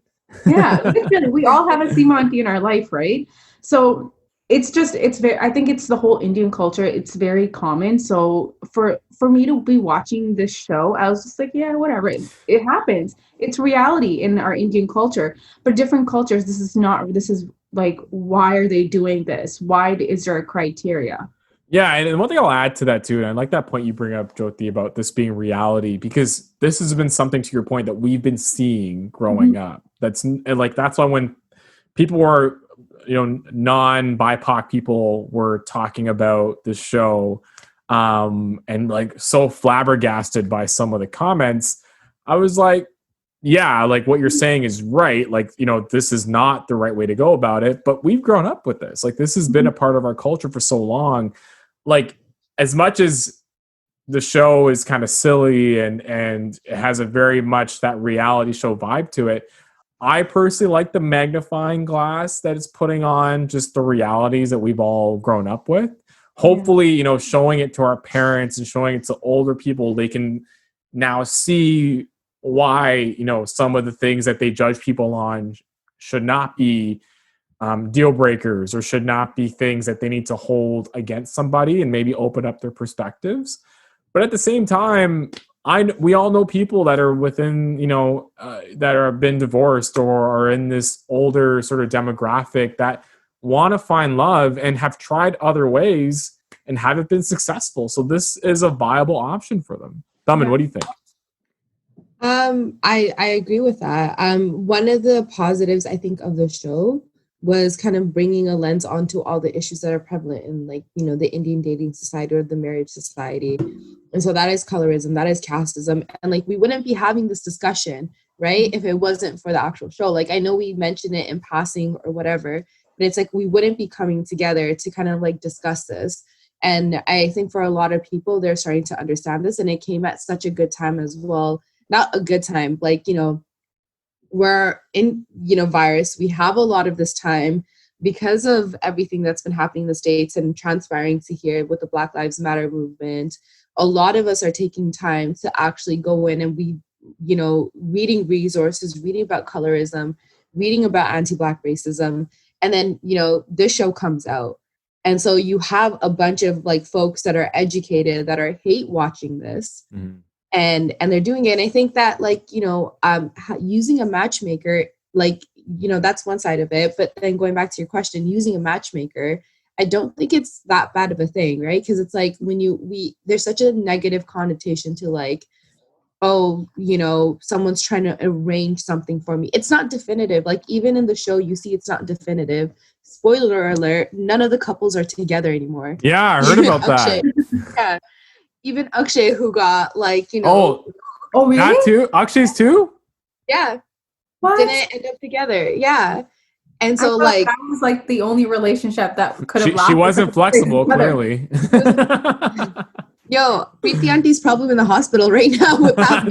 Yeah, literally, we all have a Sima auntie in our life, right? So it's very, I think it's the whole Indian culture. It's very common. So for me to be watching this show, I was just like, yeah, whatever. It happens. It's reality in our Indian culture. But different cultures, this is like, why are they doing this? Why is there a criteria? Yeah, and one thing I'll add to that too, and I like that point you bring up, Joty, about this being reality, because this has been something, to your point, that we've been seeing growing up. That's why when people were, non-BIPOC people were talking about the show, and like so flabbergasted by some of the comments, I was like, yeah, like what you're saying is right. Like, this is not the right way to go about it, but we've grown up with this. Like, this has been a part of our culture for so long. Like, as much as the show is kind of silly and it has a very much that reality show vibe to it, I personally like the magnifying glass that it's putting on just the realities that we've all grown up with. Hopefully, showing it to our parents and showing it to older people, they can now see why, some of the things that they judge people on should not be deal breakers or should not be things that they need to hold against somebody and maybe open up their perspectives. But at the same time, we all know people that are within, that have been divorced or are in this older sort of demographic that want to find love and have tried other ways and haven't been successful. So this is a viable option for them. Taman, what do you think? I agree with that. One of the positives, I think, of the show was kind of bringing a lens onto all the issues that are prevalent in, like, the Indian dating society or the marriage society. And so that is colorism, that is casteism. And like, we wouldn't be having this discussion, right, if it wasn't for the actual show. Like, I know we mentioned it in passing or whatever, but it's like, we wouldn't be coming together to kind of like discuss this. And I think for a lot of people, they're starting to understand this, and it came at such a good time as well. Not a good time, like, we're in, virus. We have a lot of this time because of everything that's been happening in the States and transpiring to here with the Black Lives Matter movement. A lot of us are taking time to actually go in and reading resources, reading about colorism, reading about anti-Black racism. And then, this show comes out. And so you have a bunch of like folks that are educated that are hate watching this. Mm-hmm. And they're doing it. And I think that, like, using a matchmaker, like, that's one side of it. But then going back to your question, using a matchmaker, I don't think it's that bad of a thing, right? Because it's like there's such a negative connotation to like, oh, someone's trying to arrange something for me. It's not definitive. Like, even in the show, you see it's not definitive. Spoiler alert, none of the couples are together anymore. Yeah, I heard about that. Yeah. Even Akshay, who got like, Oh, really? That too? Akshay's too? Yeah. What? Didn't end up together. Yeah. And so like that was like the only relationship that could have lasted. She wasn't flexible, clearly. Yo, Preeti Auntie's probably in the hospital right now with that.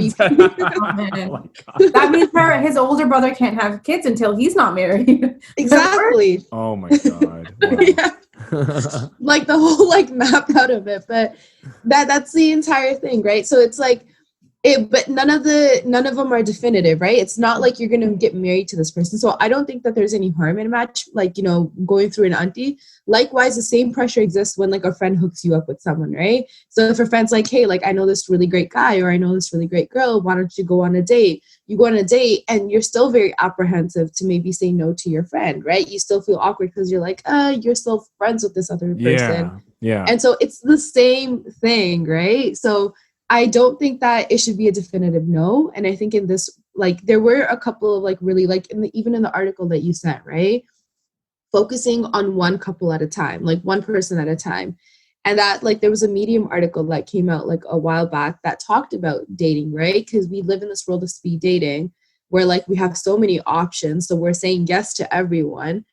That means his older brother can't have kids until he's not married. Exactly. Oh my God. Wow. Yeah. Like the whole like map out of it, but that's the entire thing, right? So it's like but none of them are definitive, right? It's not like you're gonna get married to this person. So I don't think that there's any harm in a match, like, going through an auntie. Likewise, the same pressure exists when like a friend hooks you up with someone, right? So if a friend's like, hey, like, I know this really great guy or I know this really great girl, why don't you go on a date? You go on a date and you're still very apprehensive to maybe say no to your friend, right? You still feel awkward because you're like, you're still friends with this other person. Yeah. And so it's the same thing, right? So I don't think that it should be a definitive no. And I think in this, like, there were a couple of like really like even in the article that you sent, right? Focusing on one couple at a time, like one person at a time. And that, like, there was a Medium article that came out like a while back that talked about dating, right? Because we live in this world of speed dating where like we have so many options. So we're saying yes to everyone.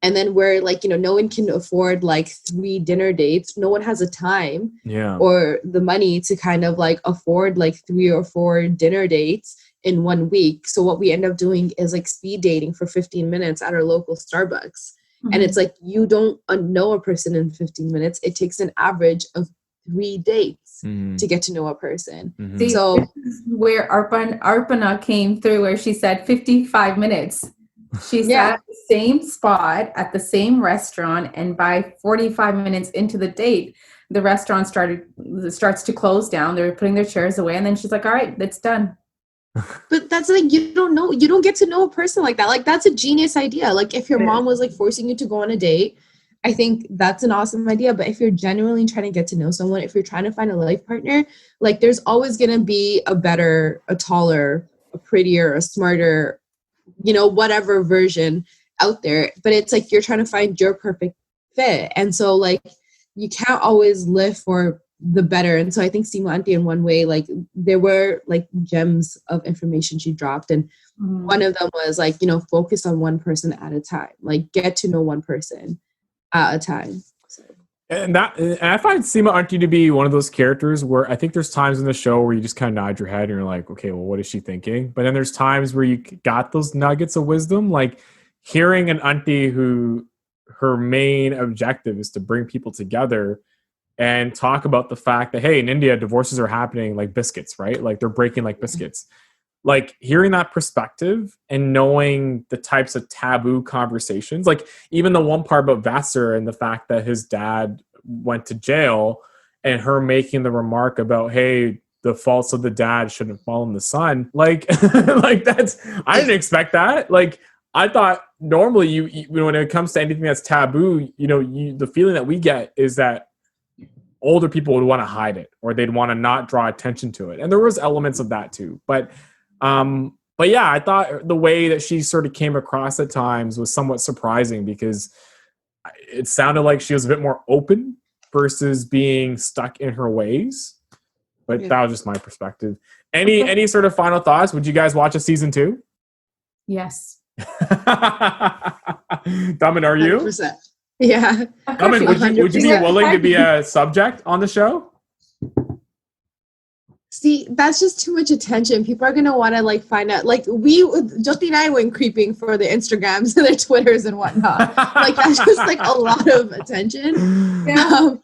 And then we're like, no one can afford like 3 dinner dates. No one has a time or the money to kind of like afford like 3 or 4 dinner dates in 1 week. So what we end up doing is like speed dating for 15 minutes at our local Starbucks. And it's like, you don't know a person in 15 minutes. It takes an average of 3 dates to get to know a person. See, So this is where Arpana came through, where she said 55 minutes. She sat at the same spot at the same restaurant, and by 45 minutes into the date, the restaurant starts to close down. They're putting their chairs away, and then she's like, all right, it's done. But that's like, you don't get to know a person like that. Like, that's a genius idea. Like, if your mom was like forcing you to go on a date, I think that's an awesome idea. But if you're genuinely trying to get to know someone, if you're trying to find a life partner, like, there's always going to be a better, a taller, a prettier, a smarter, whatever version out there. But it's like, you're trying to find your perfect fit. And so like, you can't always live for the better. And so I think Sima Auntie, in one way, like, there were like gems of information she dropped. And one of them was like, focus on one person at a time, like get to know one person at a time. So. And I find Sima Auntie to be one of those characters where I think there's times in the show where you just kind of nod your head and you're like, okay, well, what is she thinking? But then there's times where you got those nuggets of wisdom, like hearing an auntie who her main objective is to bring people together and talk about the fact that, hey, in India, divorces are happening like biscuits, right? Like they're breaking like biscuits. Like hearing that perspective and knowing the types of taboo conversations, like even the one part about Vassar and the fact that his dad went to jail and her making the remark about, hey, the faults of the dad shouldn't fall on the son. Like, like that's, I didn't expect that. Like, I thought normally you when it comes to anything that's taboo, the feeling that we get is that older people would want to hide it or they'd want to not draw attention to it. And there was elements of that too. But yeah, I thought the way that she sort of came across at times was somewhat surprising because it sounded like she was a bit more open versus being stuck in her ways. But that was just my perspective. Any sort of final thoughts? Would you guys watch a season 2? Yes. Daman, are you? 100%. Yeah. Daman, would you be willing to be a subject on the show? See, that's just too much attention. People are going to want to like find out. Like Joty and I went creeping for the Instagrams and their Twitters and whatnot. Like that's just like a lot of attention. Yeah.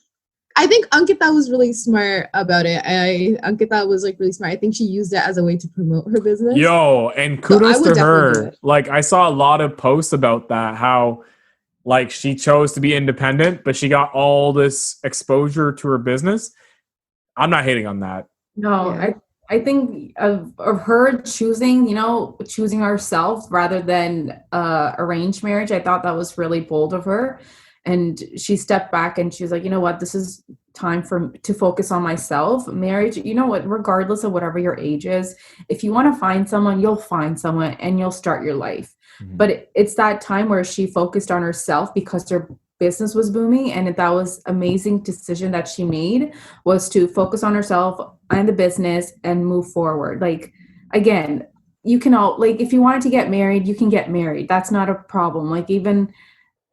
I think Ankita was really smart about it. Ankita was like really smart. I think she used it as a way to promote her business. Yo, and kudos to her. Like I saw a lot of posts about that, how like she chose to be independent, but she got all this exposure to her business. I'm not hating on that. No, yeah. I think of her choosing herself rather than arranged marriage. I thought that was really bold of her. And she stepped back and she was like, you know what, this is time to focus on myself. Marriage, you know what, regardless of whatever your age is, if you want to find someone, you'll find someone and you'll start your life. Mm-hmm. But it's that time where she focused on herself because her business was booming. And that was amazing decision that she made, was to focus on herself and the business and move forward. Like, again, you can if you wanted to get married, you can get married. That's not a problem. Like, even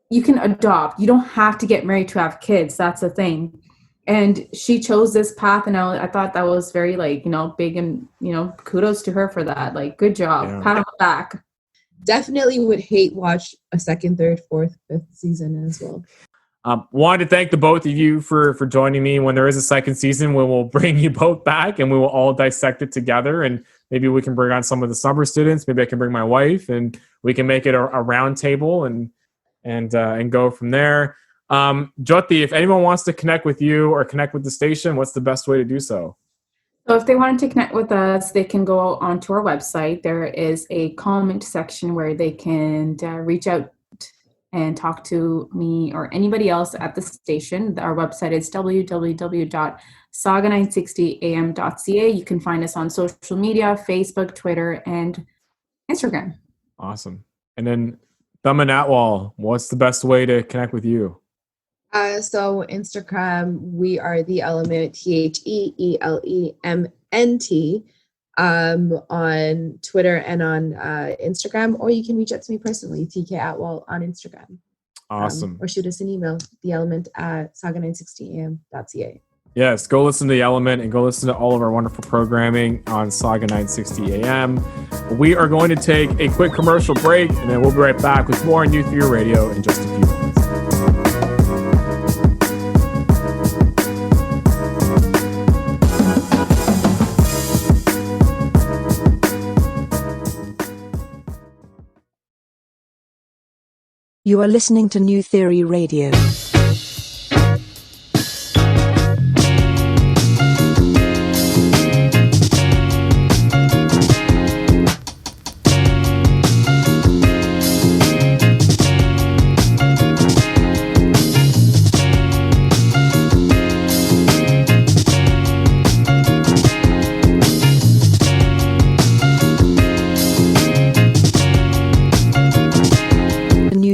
you can adopt. You don't have to get married to have kids. That's the thing. And she chose this path, and I thought that was very big, and kudos to her for that. Like, good job. Yeah. Pat on the back. Definitely would hate watch a second, third, fourth, fifth season as well. Wanted to thank the both of you for joining me. When there is a second season, we will bring you both back and we will all dissect it together. And maybe we can bring on some of the summer students. Maybe I can bring my wife, and we can make it a round table and go from there. Joty, if anyone wants to connect with you or connect with the station, what's the best way to do so? So if they wanted to connect with us, they can go onto our website. There is a comment section where they can reach out and talk to me or anybody else at the station. Our website is www.sauga960am.ca. You can find us on social media, Facebook, Twitter, and Instagram. Awesome. And then Taman Atwal, what's the best way to connect with you? So Instagram, we are the Elemnt, TheElement. On Twitter and on Instagram, or you can reach out to me personally, TK Atwal on Instagram. Awesome. Or shoot us an email, theelement@sauga960am.ca. Yes, go listen to The Element and go listen to all of our wonderful programming on Sauga 960 AM. We are going to take a quick commercial break, and then we'll be right back with more New Theory Radio in just a few minutes. You are listening to New Theory Radio.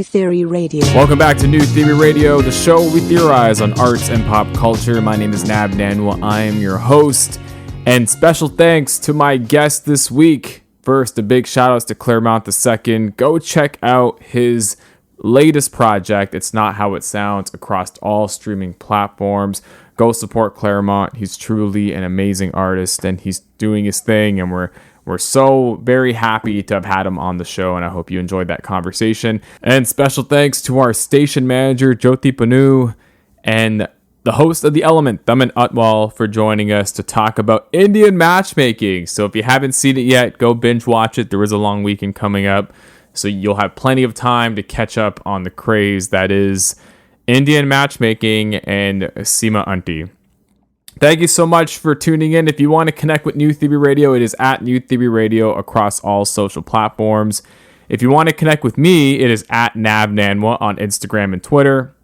Theory Radio. Welcome back to New Theory Radio, the show where we theorize on arts and pop culture. My name is Nav Nanwa. I am your host, and special thanks to my guest this week. First, a big shout out to Clairmont The Second. Go check out his latest project, It's Not How It Sounds, across all streaming platforms. Go support Clairmont. He's truly an amazing artist, and he's doing his thing, and we're so very happy to have had him on the show, and I hope you enjoyed that conversation. And special thanks to our station manager, Joty, Pannu, and the host of the Elemnt, Taman Atwal, for joining us to talk about Indian matchmaking. So if you haven't seen it yet, go binge watch it. There is a long weekend coming up, so you'll have plenty of time to catch up on the craze that is Indian matchmaking and Sima auntie. Thank you so much for tuning in. If you want to connect with New Theory Radio, it is at New Theory Radio across all social platforms. If you want to connect with me, it is at Nav Nanwa on Instagram and Twitter.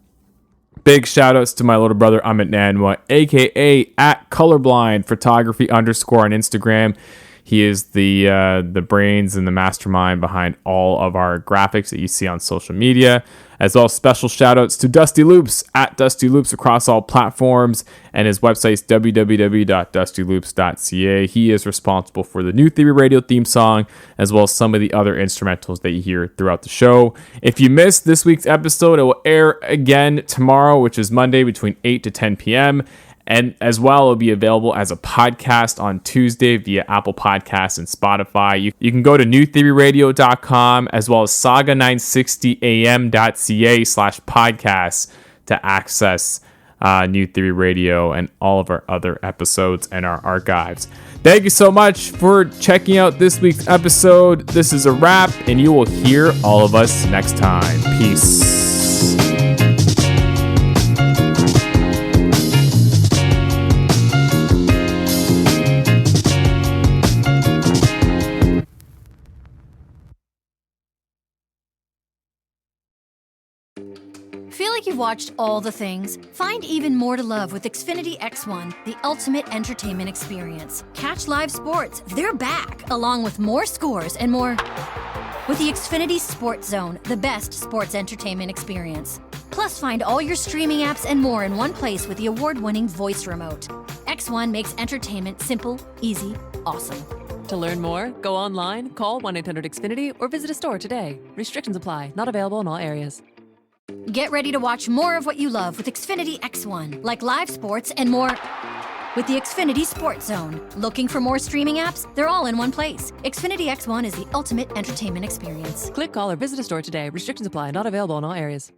Big shout outs to my little brother Elemnt Nanwa, aka at Colorblind Photography _ on Instagram. He is the brains and the mastermind behind all of our graphics that you see on social media. As well, special shout outs to Dusty Loops at Dusty Loops across all platforms, and his website is www.dustyloops.ca. He is responsible for the New Theory Radio theme song, as well as some of the other instrumentals that you hear throughout the show. If you missed this week's episode, it will air again tomorrow, which is Monday between 8 to 10 p.m., and as well, it'll be available as a podcast on Tuesday via Apple Podcasts and Spotify. You can go to newtheoryradio.com as well as sauga960am.ca/podcasts to access New Theory Radio and all of our other episodes and our archives. Thank you so much for checking out this week's episode. This is a wrap, and you will hear all of us next time. Peace. Feel like you've watched all the things? Find even more to love with Xfinity X1, the ultimate entertainment experience. Catch live sports, they're back, along with more scores and more. With the Xfinity Sports Zone, the best sports entertainment experience. Plus, find all your streaming apps and more in one place with the award-winning voice remote. X1 makes entertainment simple, easy, awesome. To learn more, go online, call 1-800-XFINITY, or visit a store today. Restrictions apply. Not available in all areas. Get ready to watch more of what you love with Xfinity X1, like live sports and more. With the Xfinity Sports Zone. Looking for more streaming apps? They're all in one place. Xfinity X1 is the ultimate entertainment experience. Click, call, or visit a store today. Restrictions apply. Not available in all areas.